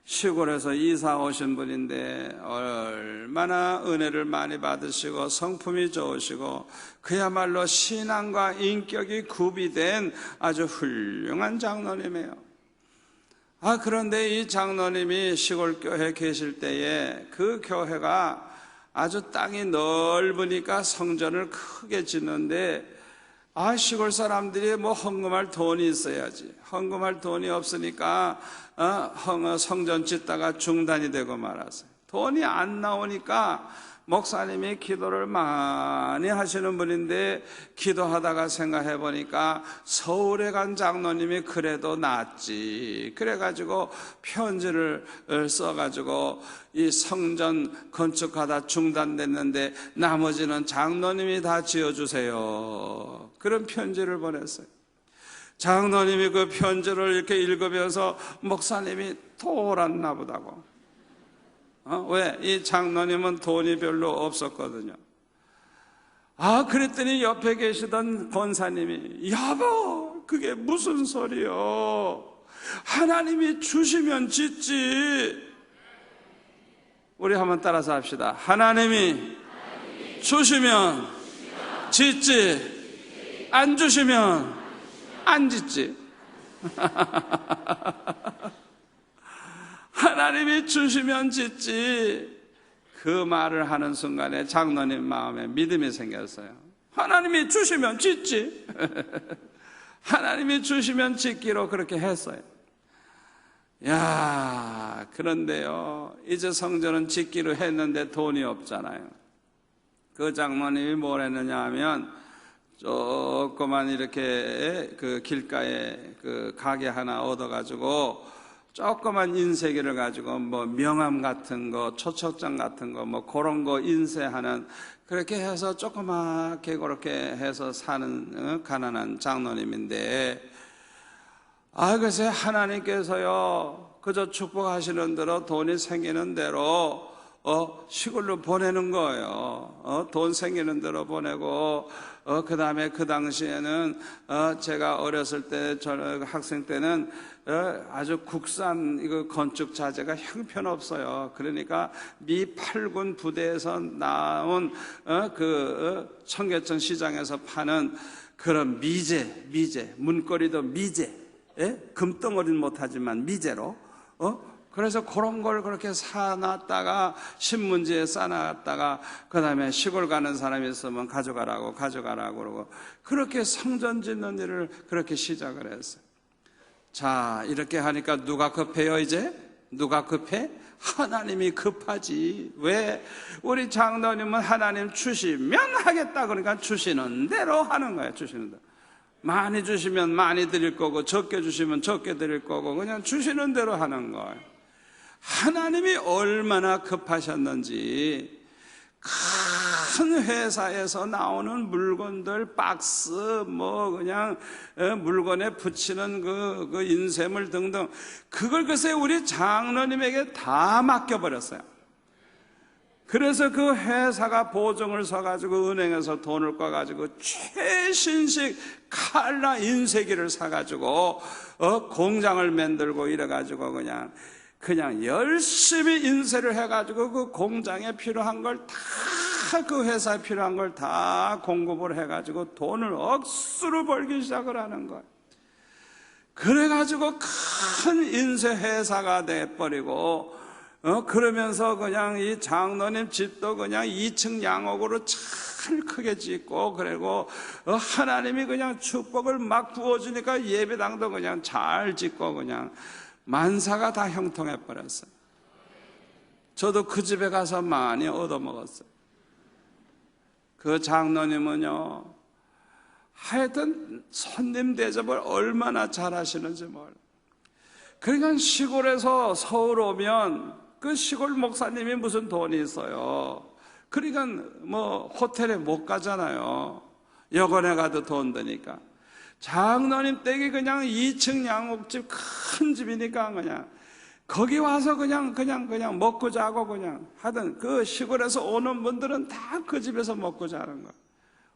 시골에서 이사 오신 분인데 얼마나 은혜를 많이 받으시고 성품이 좋으시고 그야말로 신앙과 인격이 구비된 아주 훌륭한 장로님이에요. 그런데 이 장로님이 시골 교회에 계실 때에 그 교회가 아주 땅이 넓으니까 성전을 크게 짓는데 시골 사람들이 헌금할 돈이 있어야지. 헌금할 돈이 없으니까 성전 짓다가 중단이 되고 말았어요. 돈이 안 나오니까 목사님이 기도를 많이 하시는 분인데 기도하다가 생각해 보니까 서울에 간 장로님이 그래도 낫지. 그래가지고 편지를 써가지고 이 성전 건축하다 중단됐는데 나머지는 장로님이 다 지어주세요. 그런 편지를 보냈어요. 장로님이 그 편지를 이렇게 읽으면서 목사님이 돌았나 보다고. 왜? 이 장로님은 돈이 별로 없었거든요. 그랬더니 옆에 계시던 권사님이 여보, 그게 무슨 소리요? 하나님이 주시면 짓지. 우리 한번 따라서 합시다. 하나님이 주시면 짓지, 안 주시면 안 짓지. 하나님이 주시면 짓지. 그 말을 하는 순간에 장로님 마음에 믿음이 생겼어요. 하나님이 주시면 짓지. 하나님이 주시면 짓기로 그렇게 했어요. 그런데요, 이제 성전은 짓기로 했는데 돈이 없잖아요. 그 장로님이 뭘 했느냐 하면 조그만 이렇게 그 길가에 그 가게 하나 얻어가지고 조그만 인쇄기를 가지고 명함 같은 거, 초청장 같은 거, 그런 거 인쇄하는, 그렇게 해서 조그맣게 그렇게 해서 사는 가난한 장로님인데, 글쎄 하나님께서요, 그저 축복하시는 대로 돈이 생기는 대로 시골로 보내는 거예요. 돈 생기는 대로 보내고, 그 다음에 그 당시에는 제가 어렸을 때, 저 학생 때는 아주 국산 이거 건축 자재가 형편없어요. 그러니까 미 8군 부대에서 나온 청계천 시장에서 파는 그런 미제, 문고리도 미제, 금덩어리는 못하지만 미제로, 그래서 그런 걸 그렇게 사놨다가 신문지에 싸놨다가 그 다음에 시골 가는 사람이 있으면 가져가라고 그러고 그렇게 성전 짓는 일을 그렇게 시작을 했어요. 자, 이렇게 하니까 누가 급해요 이제? 누가 급해? 하나님이 급하지. 왜? 우리 장로님은 하나님 주시면 하겠다 그러니까 주시는 대로 하는 거예요. 주시는 대로. 많이 주시면 많이 드릴 거고 적게 주시면 적게 드릴 거고 그냥 주시는 대로 하는 거예요. 하나님이 얼마나 급하셨는지 큰 회사에서 나오는 물건들, 박스, 그냥 물건에 붙이는 그 인쇄물 등등, 그걸 글쎄 우리 장로님에게 다 맡겨버렸어요. 그래서 그 회사가 보증을 서가지고 은행에서 돈을 꿔가지고 최신식 칼라 인쇄기를 사가지고 공장을 만들고 이래가지고 그냥 열심히 인쇄를 해가지고 그 공장에 필요한 걸 다, 그 회사에 필요한 걸 다 공급을 해가지고 돈을 억수로 벌기 시작을 하는 거예요. 그래가지고 큰 인쇄 회사가 돼버리고, 그러면서 그냥 이 장로님 집도 그냥 2층 양옥으로 잘 크게 짓고, 그리고 하나님이 그냥 축복을 막 부어주니까 예배당도 그냥 잘 짓고 그냥 만사가 다 형통해 버렸어요. 저도 그 집에 가서 많이 얻어먹었어요. 그 장로님은요, 하여튼 손님 대접을 얼마나 잘하시는지 몰라요. 그러니까 시골에서 서울 오면 그 시골 목사님이 무슨 돈이 있어요. 그러니까 호텔에 못 가잖아요. 여관에 가도 돈 드니까. 장로님 댁이 그냥 2층 양옥집 큰 집이니까 그냥 거기 와서 그냥 먹고 자고 그냥 하던, 그 시골에서 오는 분들은 다 그 집에서 먹고 자는 거예요.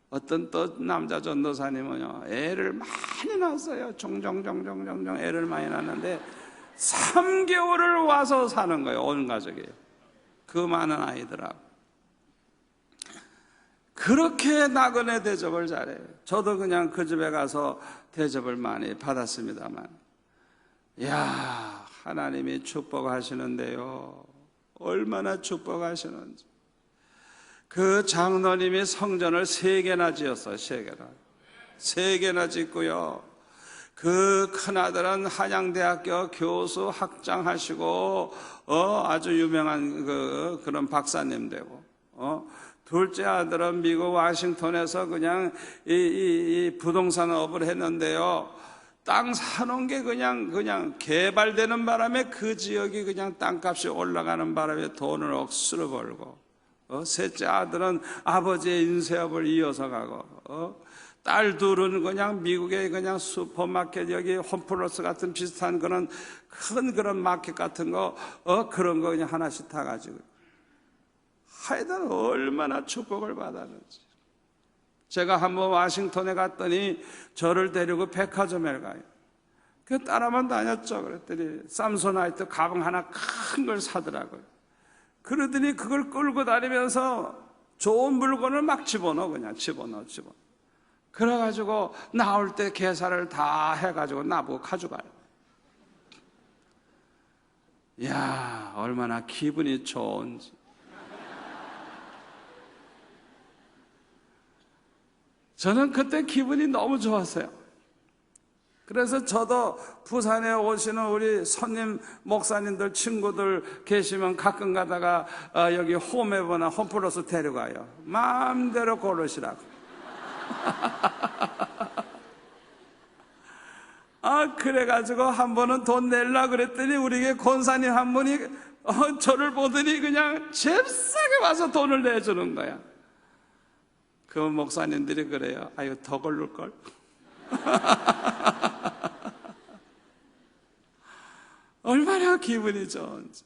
어떤 또 남자 전도사님은요, 애를 많이 낳았어요. 종종 애를 많이 낳았는데 3개월을 와서 사는 거예요. 온 가족이. 그 많은 아이들하고. 그렇게 나그네 대접을 잘해요. 저도 그냥 그 집에 가서 대접을 많이 받았습니다만, 이야, 하나님이 축복하시는데요, 얼마나 축복하시는지. 그 장로님이 성전을 3개나 지었어요. 3개나 짓고요, 그 큰아들은 한양대학교 교수 학장하시고 아주 유명한 그런 박사님 되고, 둘째 아들은 미국 워싱턴에서 그냥 이 부동산업을 했는데요, 땅 사놓은 게 그냥 개발되는 바람에 그 지역이 그냥 땅값이 올라가는 바람에 돈을 억수로 벌고, 셋째 아들은 아버지의 인쇄업을 이어서 가고, 딸 둘은 그냥 미국의 그냥 슈퍼마켓, 여기 홈플러스 같은 비슷한 그런 마켓 같은 거, 그런 거 그냥 하나씩 다 가지고. 하여튼 얼마나 축복을 받았는지. 제가 한번 워싱턴에 갔더니 저를 데리고 백화점에 가요. 그 따라만 다녔죠. 그랬더니 삼소나이트 가방 하나 큰 걸 사더라고요. 그러더니 그걸 끌고 다니면서 좋은 물건을 막 집어넣어. 그래가지고 나올 때 계산을 다 해가지고 나보고 가져가요. 이야, 얼마나 기분이 좋은지. 저는 그때 기분이 너무 좋았어요. 그래서 저도 부산에 오시는 우리 손님 목사님들 친구들 계시면 가끔 가다가 여기 홈에버나 홈플러스 데려가요. 마음대로 고르시라고. 그래가지고 한 번은 돈 내려고 그랬더니 우리 권사님 한 분이 저를 보더니 그냥 잽싸게 와서 돈을 내주는 거야. 그 목사님들이 그래요. 아유, 더 걸릴걸? 얼마나 기분이 좋은지.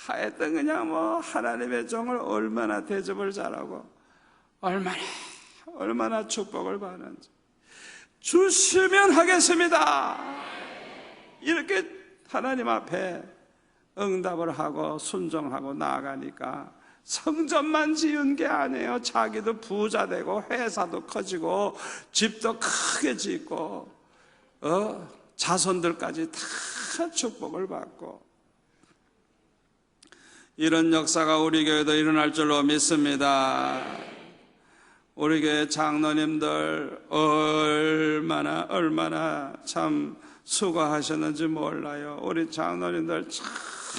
하여튼 그냥 하나님의 종을 얼마나 대접을 잘하고 얼마나 축복을 받는지. 주시면 하겠습니다. 이렇게 하나님 앞에 응답을 하고 순종하고 나아가니까 성전만 지은 게 아니에요. 자기도 부자 되고 회사도 커지고 집도 크게 짓고 자손들까지 다 축복을 받고, 이런 역사가 우리 교회도 일어날 줄로 믿습니다. 우리 교회 장로님들 얼마나 참 수고하셨는지 몰라요. 우리 장로님들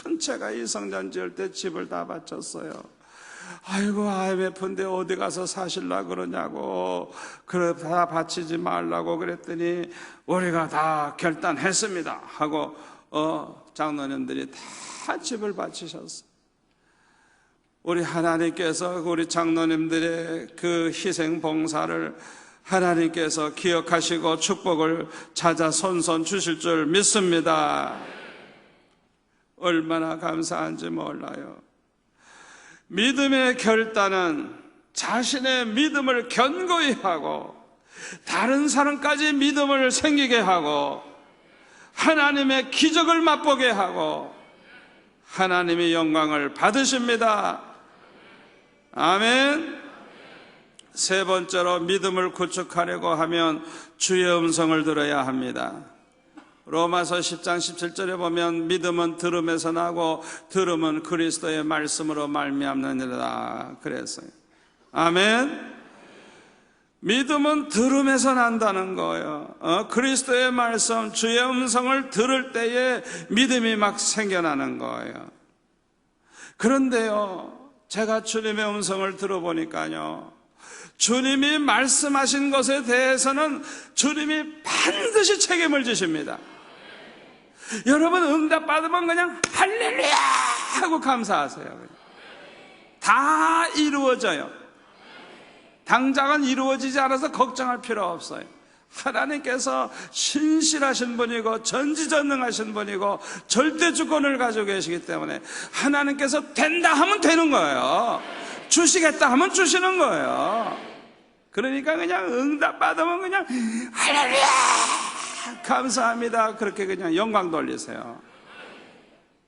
전체가 이 성전 지을 때 집을 다 바쳤어요. 아이고, IMF인데 어디 가서 사실라 그러냐고, 그래 다 바치지 말라고 그랬더니 우리가 다 결단했습니다 하고 장로님들이 다 집을 바치셨어요. 우리 하나님께서 우리 장로님들의 그 희생 봉사를 하나님께서 기억하시고 축복을 찾아 손손 주실 줄 믿습니다. 얼마나 감사한지 몰라요. 믿음의 결단은 자신의 믿음을 견고히 하고 다른 사람까지 믿음을 생기게 하고 하나님의 기적을 맛보게 하고 하나님의 영광을 받으십니다. 아멘. 세 번째로 믿음을 구축하려고 하면 주의 음성을 들어야 합니다. 로마서 10장 17절에 보면 믿음은 들음에서 나고 들음은 그리스도의 말씀으로 말미암느니라 그랬어요. 아멘. 믿음은 들음에서 난다는 거예요. 그리스도의 말씀, 주의 음성을 들을 때에 믿음이 막 생겨나는 거예요. 그런데요, 제가 주님의 음성을 들어보니까요, 주님이 말씀하신 것에 대해서는 주님이 반드시 책임을 지십니다. 여러분 응답 받으면 그냥 할렐루야 하고 감사하세요. 다 이루어져요. 당장은 이루어지지 않아서 걱정할 필요 없어요. 하나님께서 신실하신 분이고 전지전능하신 분이고 절대 주권을 가지고 계시기 때문에 하나님께서 된다 하면 되는 거예요. 주시겠다 하면 주시는 거예요. 그러니까 그냥 응답 받으면 그냥 할렐루야 감사합니다 그렇게 그냥 영광 돌리세요.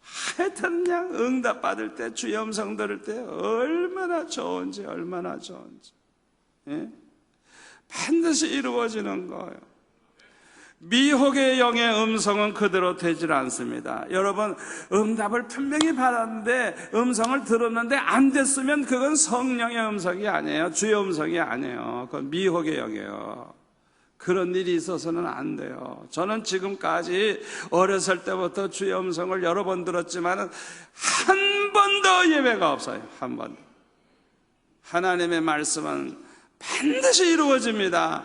하여튼 그냥 응답 받을 때 주의 음성 들을 때 얼마나 좋은지 얼마나 좋은지, 예? 반드시 이루어지는 거예요. 미혹의 영의 음성은 그대로 되질 않습니다. 여러분 응답을 분명히 받았는데 음성을 들었는데 안 됐으면 그건 성령의 음성이 아니에요. 주의 음성이 아니에요. 그건 미혹의 영이에요. 그런 일이 있어서는 안 돼요. 저는 지금까지 어렸을 때부터 주의 음성을 여러 번 들었지만 한 번도 예배가 없어요. 한 번도. 하나님의 말씀은 반드시 이루어집니다.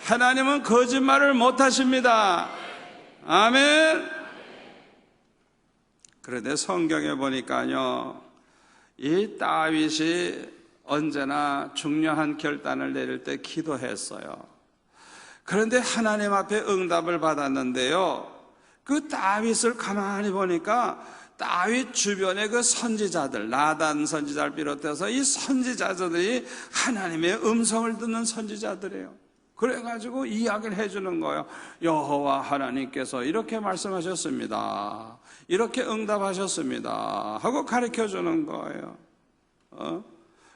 하나님은 거짓말을 못하십니다. 아멘. 그런데 성경에 보니까요, 이 다윗이 언제나 중요한 결단을 내릴 때 기도했어요. 그런데 하나님 앞에 응답을 받았는데요, 그 다윗을 가만히 보니까 다윗 주변의 그 선지자들, 나단 선지자를 비롯해서 이 선지자들이 하나님의 음성을 듣는 선지자들이에요. 그래가지고 이야기를 해주는 거예요. 여호와 하나님께서 이렇게 말씀하셨습니다. 이렇게 응답하셨습니다. 하고 가르쳐주는 거예요.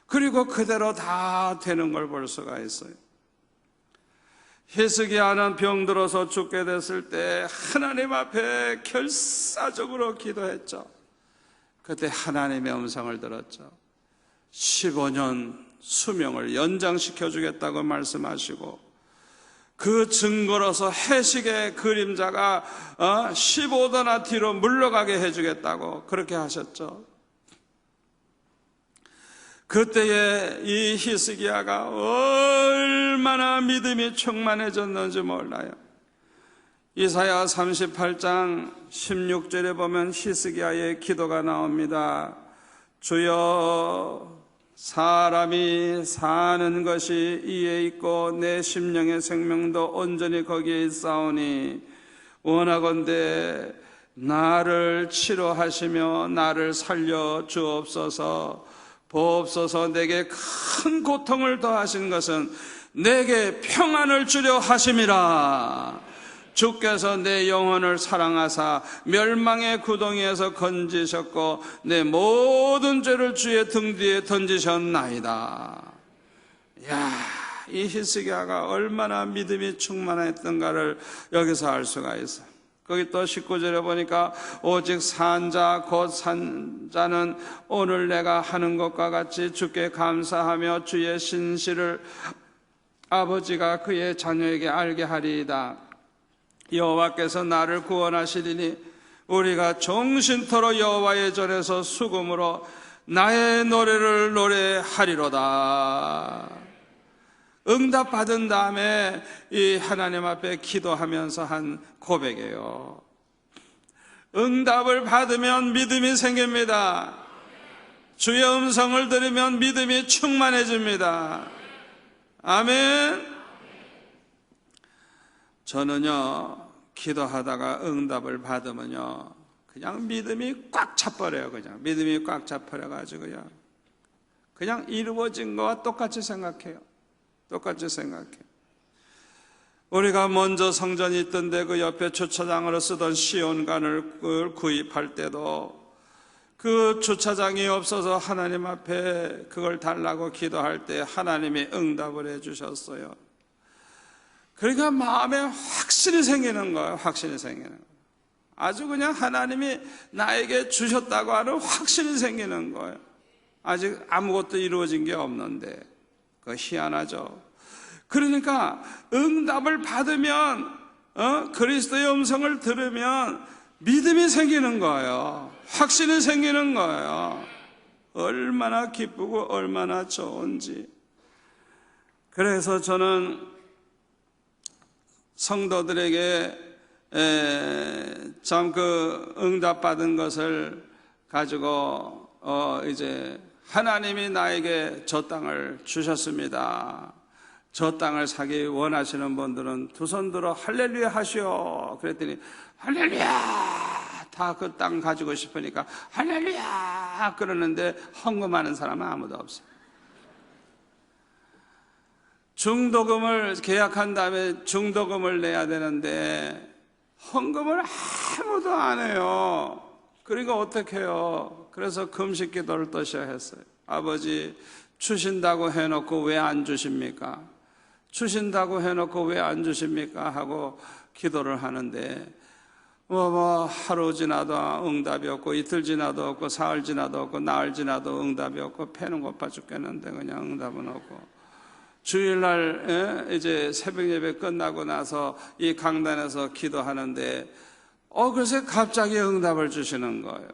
그리고 그대로 다 되는 걸 볼 수가 있어요. 히스기야는 병들어서 죽게 됐을 때 하나님 앞에 결사적으로 기도했죠. 그때 하나님의 음성을 들었죠. 15년 수명을 연장시켜 주겠다고 말씀하시고 그 증거로서 해식의 그림자가 15도나 뒤로 물러가게 해주겠다고 그렇게 하셨죠. 그때에 이 히스기야가 얼마나 믿음이 충만해졌는지 몰라요. 이사야 38장 16절에 보면 히스기야의 기도가 나옵니다. 주여, 사람이 사는 것이 이에 있고 내 심령의 생명도 온전히 거기에 있사오니 원하건대 나를 치료하시며 나를 살려 주옵소서. 보옵소서. 내게 큰 고통을 더하신 것은 내게 평안을 주려 하심이라. 주께서 내 영혼을 사랑하사 멸망의 구덩이에서 건지셨고 내 모든 죄를 주의 등 뒤에 던지셨나이다. 이야, 이 히스기야가 얼마나 믿음이 충만했던가를 여기서 알 수가 있어요. 거기 또 19절에 보니까 오직 산자 곧 산자는 오늘 내가 하는 것과 같이 주께 감사하며 주의 신실을 아버지가 그의 자녀에게 알게 하리이다. 여호와께서 나를 구원하시리니 우리가 종신토록 여호와의 전에서 수금으로 나의 노래를 노래하리로다. 응답 받은 다음에 이 하나님 앞에 기도하면서 한 고백이에요. 응답을 받으면 믿음이 생깁니다. 주의 음성을 들으면 믿음이 충만해집니다. 아멘. 저는요, 기도하다가 응답을 받으면요, 그냥 믿음이 꽉 차버려요. 그냥 믿음이 꽉 차버려가지고요, 그냥 이루어진 거와 똑같이 생각해요. 똑같이 생각해요. 우리가 먼저 성전이 있던데 그 옆에 주차장으로 쓰던 시온관을 구입할 때도 그 주차장이 없어서 하나님 앞에 그걸 달라고 기도할 때 하나님이 응답을 해주셨어요. 그러니까 마음에 확신이 생기는 거예요. 확신이 생기는 거예요. 아주 그냥 하나님이 나에게 주셨다고 하는 확신이 생기는 거예요. 아직 아무것도 이루어진 게 없는데, 그거 희한하죠. 그러니까 응답을 받으면, 그리스도의 음성을 들으면 믿음이 생기는 거예요. 확신이 생기는 거예요. 얼마나 기쁘고 얼마나 좋은지. 그래서 저는 성도들에게 참 그 응답받은 것을 가지고 이제 하나님이 나에게 저 땅을 주셨습니다. 저 땅을 사기 원하시는 분들은 두 손 들어 할렐루야 하시오. 그랬더니 할렐루야, 다 그 땅 가지고 싶으니까 할렐루야 그러는데 헌금하는 사람은 아무도 없어요. 중도금을 계약한 다음에 중도금을 내야 되는데 헌금을 아무도 안 해요. 그러니까 어떻게 해요? 그래서 금식 기도를 또 시작했어요. 아버지, 주신다고 해놓고 왜 안 주십니까? 주신다고 해놓고 왜 안 주십니까? 하고 기도를 하는데 하루 지나도 응답이 없고, 이틀 지나도 없고, 사흘 지나도 없고, 나흘 지나도 응답이 없고, 패는 고파 죽겠는데 그냥 응답은 없고, 주일날 이제 새벽 예배 끝나고 나서 이 강단에서 기도하는데 글쎄 갑자기 응답을 주시는 거예요.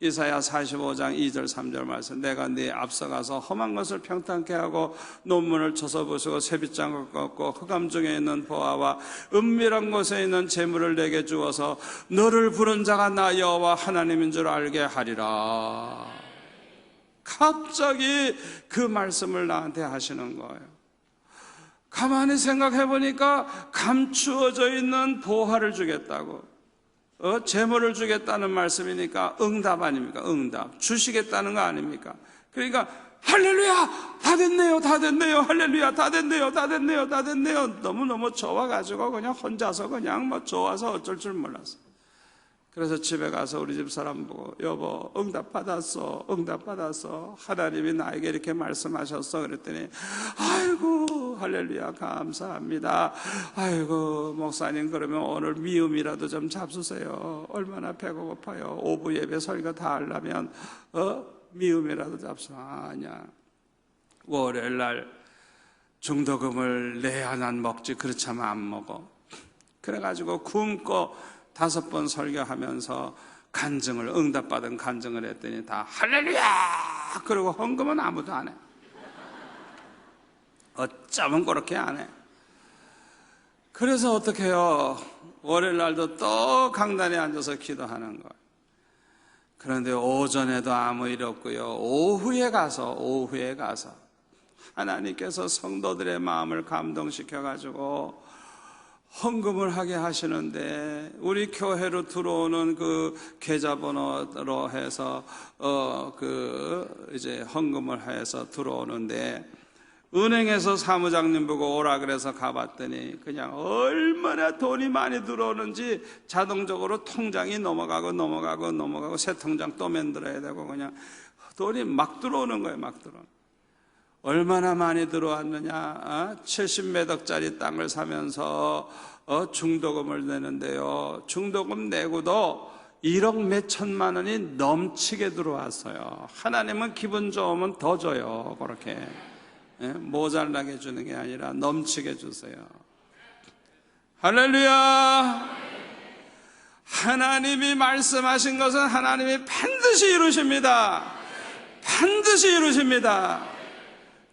이사야 45장 2절 3절 말씀, 내가 네 앞서가서 험한 것을 평탄케 하고 논문을 쳐서 부수고 새빗장을 꺾고 흑암 중에 있는 보화와 은밀한 곳에 있는 재물을 내게 주어서 너를 부른 자가 나 여호와 하나님인 줄 알게 하리라. 갑자기 그 말씀을 나한테 하시는 거예요. 가만히 생각해 보니까 감추어져 있는 보화를 주겠다고, 재물을 주겠다는 말씀이니까 응답 아닙니까? 응답. 주시겠다는 거 아닙니까? 그러니까 할렐루야, 다 됐네요, 다 됐네요, 할렐루야, 다 됐네요, 다 됐네요, 다 됐네요. 너무너무 좋아가지고 그냥 혼자서 그냥 좋아서 어쩔 줄 몰랐어요. 그래서 집에 가서 우리 집 사람 보고, 여보, 응답 받았어, 응답 받았어, 하나님이 나에게 이렇게 말씀하셨어. 그랬더니 아이고 할렐루야 감사합니다. 아이고 목사님, 그러면 오늘 미음이라도 좀 잡수세요. 얼마나 배가 고파요. 오후 예배 설교 다 하려면 미음이라도 잡수. 아니야, 월요일날 중도금을 내야 난 먹지, 그렇지 않으면 안 먹어. 그래가지고 굶고 5번 설교하면서 간증을, 응답받은 간증을 했더니 다 할렐루야 그리고 헌금은 아무도 안 해. 어쩌면 그렇게 안 해. 그래서 어떻게 해요? 월요일 날도 또 강단에 앉아서 기도하는 거예요. 그런데 오전에도 아무 일 없고요, 오후에 가서 하나님께서 성도들의 마음을 감동시켜가지고 헌금을 하게 하시는데, 우리 교회로 들어오는 그 계좌번호로 해서 이제 헌금을 해서 들어오는데, 은행에서 사무장님 보고 오라 그래서 가봤더니 그냥 얼마나 돈이 많이 들어오는지 자동적으로 통장이 넘어가고 새 통장 또 만들어야 되고, 그냥 돈이 막 들어오는 거예요. 막 들어오는. 얼마나 많이 들어왔느냐? 70매덕짜리 땅을 사면서 중도금을 내는데요, 중도금 내고도 1억 몇 천만 원이 넘치게 들어왔어요. 하나님은 기분 좋으면 더 줘요. 그렇게 모자라게 주는 게 아니라 넘치게 주세요. 할렐루야. 하나님이 말씀하신 것은 하나님이 반드시 이루십니다. 반드시 이루십니다.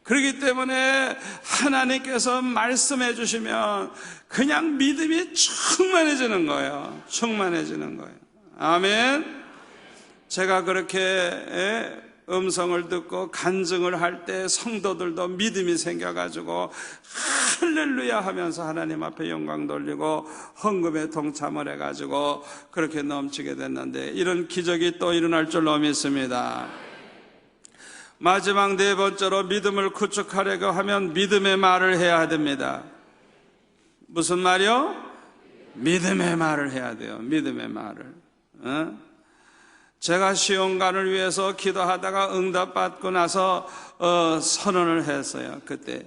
그렇기 때문에 하나님께서 말씀해 주시면 그냥 믿음이 충만해지는 거예요. 충만해지는 거예요. 아멘. 제가 그렇게 음성을 듣고 간증을 할 때 성도들도 믿음이 생겨가지고 할렐루야 하면서 하나님 앞에 영광 돌리고 헌금에 동참을 해가지고 그렇게 넘치게 됐는데, 이런 기적이 또 일어날 줄로 믿습니다. 마지막 네 번째로 믿음을 구축하려고 하면 믿음의 말을 해야 됩니다. 무슨 말이요? 믿음의 말을 해야 돼요. 믿음의 말을. 제가 시험관을 위해서 기도하다가 응답받고 나서 선언을 했어요. 그때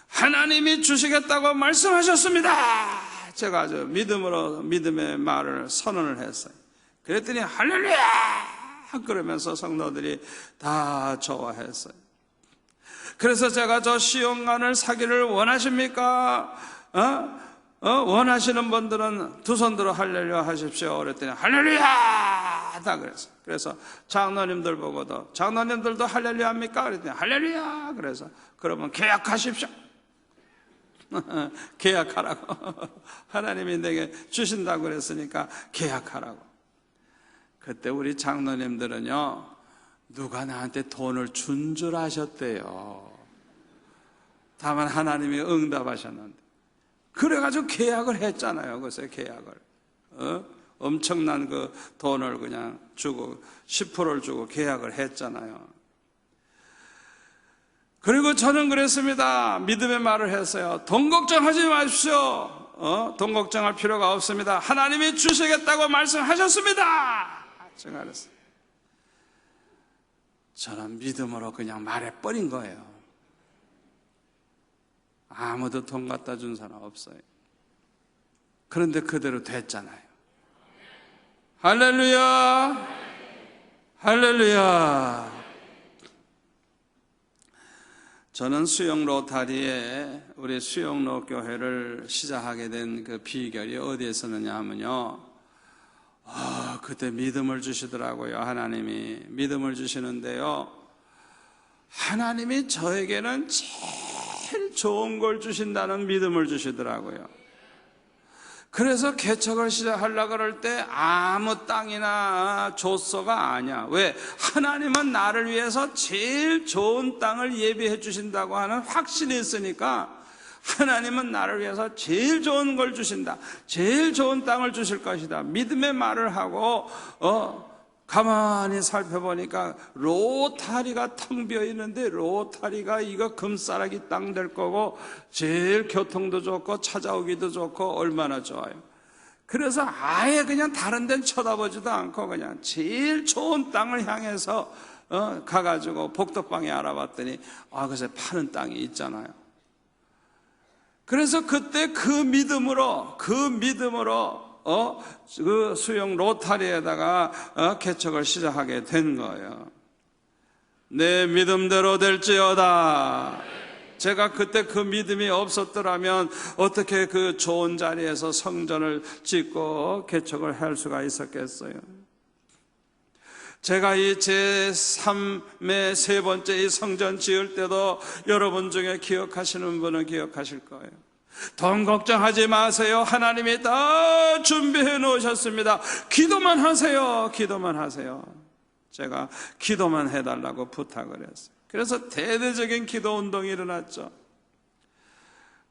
하나님이 주시겠다고 말씀하셨습니다. 제가 아주 믿음으로 믿음의 말을 선언을 했어요. 그랬더니 할렐루야 그러면서 성도들이 다 좋아했어요. 그래서 제가 저 시험관을 사기를 원하십니까? 원하시는 분들은 두 손 들어 할렐루야 하십시오. 그랬더니 할렐루야 다 그랬어요. 그래서 장로님들 보고도 장로님들도 할렐루야 합니까? 그랬더니 할렐루야. 그래서 그러면 계약하십시오. 계약하라고. 하나님이 내게 주신다고 그랬으니까 계약하라고. 그때 우리 장로님들은요, 누가 나한테 돈을 준 줄 아셨대요. 다만 하나님이 응답하셨는데, 그래가지고 계약을 했잖아요. 글쎄 계약을 엄청난 그 돈을 그냥 주고 10%를 주고 계약을 했잖아요. 그리고 저는 그랬습니다. 믿음의 말을 했어요. 돈 걱정하지 마십시오. 돈 걱정할 필요가 없습니다. 하나님이 주시겠다고 말씀하셨습니다. 제가 그랬어요. 저는 믿음으로 그냥 말해버린 거예요. 아무도 돈 갖다 준 사람 없어요. 그런데 그대로 됐잖아요. 할렐루야, 할렐루야. 저는 수영 로타리에 우리 수영로 교회를 시작하게 된 그 비결이 어디에 있었느냐 하면요, 그때 믿음을 주시더라고요. 하나님이 믿음을 주시는데요, 하나님이 저에게는 제일 좋은 걸 주신다는 믿음을 주시더라고요. 그래서 개척을 시작하려고 그럴 때 아무 땅이나 줬어가 아니야. 왜? 하나님은 나를 위해서 제일 좋은 땅을 예비해 주신다고 하는 확신이 있으니까, 하나님은 나를 위해서 제일 좋은 걸 주신다, 제일 좋은 땅을 주실 것이다, 믿음의 말을 하고 가만히 살펴보니까 로타리가 텅 비어 있는데, 로타리가 이거 금싸라기 땅 될 거고 제일 교통도 좋고 찾아오기도 좋고 얼마나 좋아요. 그래서 아예 그냥 다른 데는 쳐다보지도 않고 그냥 제일 좋은 땅을 향해서 가가지고 복덕방에 알아봤더니 글쎄 파는 땅이 있잖아요. 그래서 그때 그 믿음으로 그 수영 로타리에다가 개척을 시작하게 된 거예요. 내 믿음대로 될지어다. 제가 그때 그 믿음이 없었더라면 어떻게 그 좋은 자리에서 성전을 짓고 개척을 할 수가 있었겠어요. 제가 이 제3의 세 번째 이 성전 지을 때도 여러분 중에 기억하시는 분은 기억하실 거예요. 돈 걱정하지 마세요. 하나님이 다 준비해 놓으셨습니다. 기도만 하세요. 기도만 하세요. 제가 기도만 해달라고 부탁을 했어요. 그래서 대대적인 기도 운동이 일어났죠.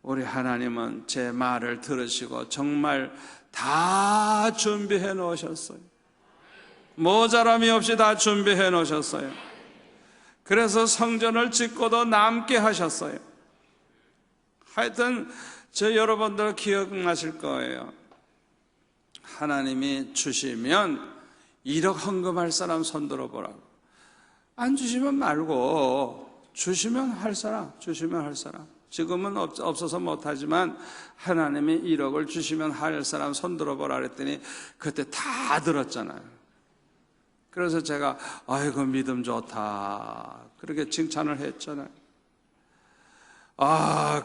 우리 하나님은 제 말을 들으시고 정말 다 준비해 놓으셨어요. 모자람이 없이 다 준비해 놓으셨어요. 그래서 성전을 짓고도 남게 하셨어요. 하여튼 저 여러분들 기억나실 거예요. 하나님이 주시면 1억 헌금할 사람 손 들어보라고. 안 주시면 말고, 주시면 할 사람, 주시면 할 사람. 지금은 없어서 못하지만 하나님이 1억을 주시면 할 사람 손 들어보라 그랬더니 그때 다 들었잖아요. 그래서 제가 아이고 믿음 좋다 그렇게 칭찬을 했잖아요.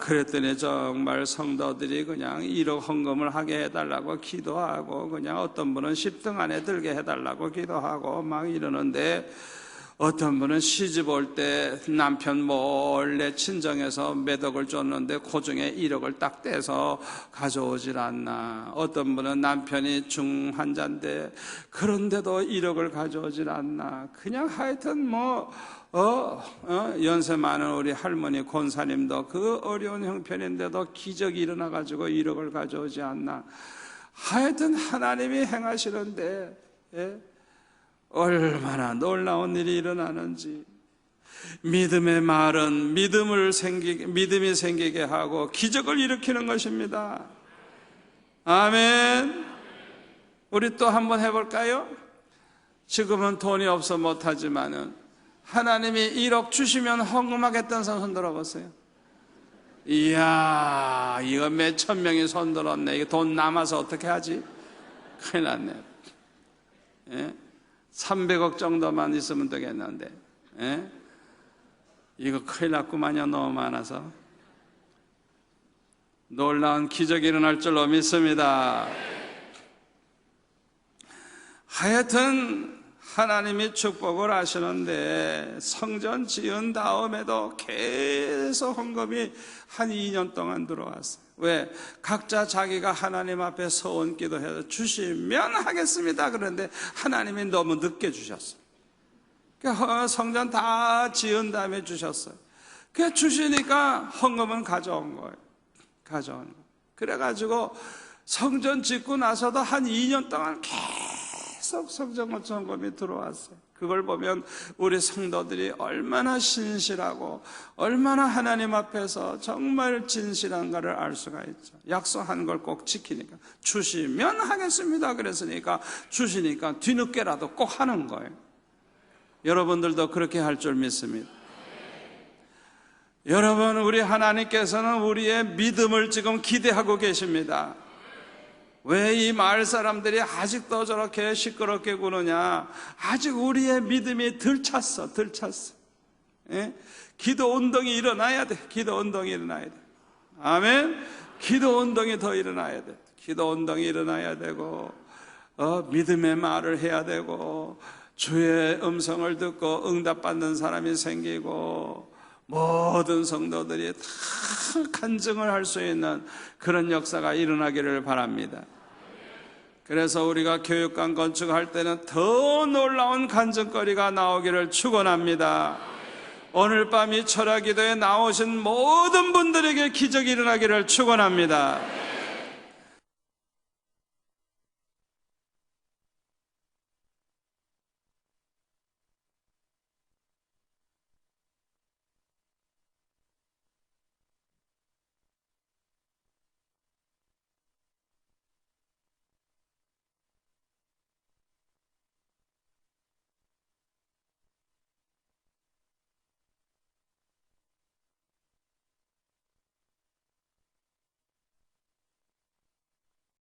그랬더니 정말 성도들이 그냥 1억 헌금을 하게 해달라고 기도하고, 그냥 어떤 분은 10등 안에 들게 해달라고 기도하고 막 이러는데, 어떤 분은 시집 올 때 남편 몰래 친정에서 몇 억을 줬는데 그 중에 1억을 딱 떼서 가져오질 않나. 어떤 분은 남편이 중환자인데 그런데도 1억을 가져오질 않나. 그냥 하여튼 연세 많은 우리 할머니 권사님도 그 어려운 형편인데도 기적이 일어나가지고 1억을 가져오지 않나. 하여튼 하나님이 행하시는데 얼마나 놀라운 일이 일어나는지. 믿음의 말은 믿음이 생기게 하고 기적을 일으키는 것입니다. 아멘. 우리 또 한번 해볼까요? 지금은 돈이 없어 못하지만은 하나님이 1억 주시면 헌금하겠다는 사람 손 들어보세요. 이야, 이거 몇천 명이 손 들었네. 이거 돈 남아서 어떻게 하지? 큰일 났네. 300억 정도만 있으면 되겠는데, 이거 큰일 났구만요. 너무 많아서. 놀라운 기적이 일어날 줄로 믿습니다. 하여튼 하나님이 축복을 하시는데 성전 지은 다음에도 계속 헌금이 한 2년 동안 들어왔어요. 왜? 각자 자기가 하나님 앞에 서원 기도해서 주시면 하겠습니다. 그런데 하나님이 너무 늦게 주셨어요. 그러니까 성전 다 지은 다음에 주셨어요. 그냥 주시니까 헌금은 가져온 거예요. 가져온 거. 그래가지고 성전 짓고 나서도 한 2년 동안 계속 성전 헌금이 들어왔어요. 그걸 보면 우리 성도들이 얼마나 신실하고 얼마나 하나님 앞에서 정말 진실한가를 알 수가 있죠. 약속한 걸 꼭 지키니까. 주시면 하겠습니다 그랬으니까 주시니까 뒤늦게라도 꼭 하는 거예요. 여러분들도 그렇게 할 줄 믿습니다. 여러분, 우리 하나님께서는 우리의 믿음을 지금 기대하고 계십니다. 왜 이 마을 사람들이 아직도 저렇게 시끄럽게 구느냐? 아직 우리의 믿음이 덜 찼어. 기도 운동이 일어나야 돼. 기도 운동이 일어나야 돼. 아멘. 기도 운동이 더 일어나야 돼. 기도 운동이 일어나야 되고, 믿음의 말을 해야 되고, 주의 음성을 듣고 응답받는 사람이 생기고, 모든 성도들이 다 간증을 할 수 있는 그런 역사가 일어나기를 바랍니다. 그래서 우리가 교육관 건축할 때는 더 놀라운 간증거리가 나오기를 축원합니다. 오늘 밤 이 철학기도에 나오신 모든 분들에게 기적이 일어나기를 축원합니다.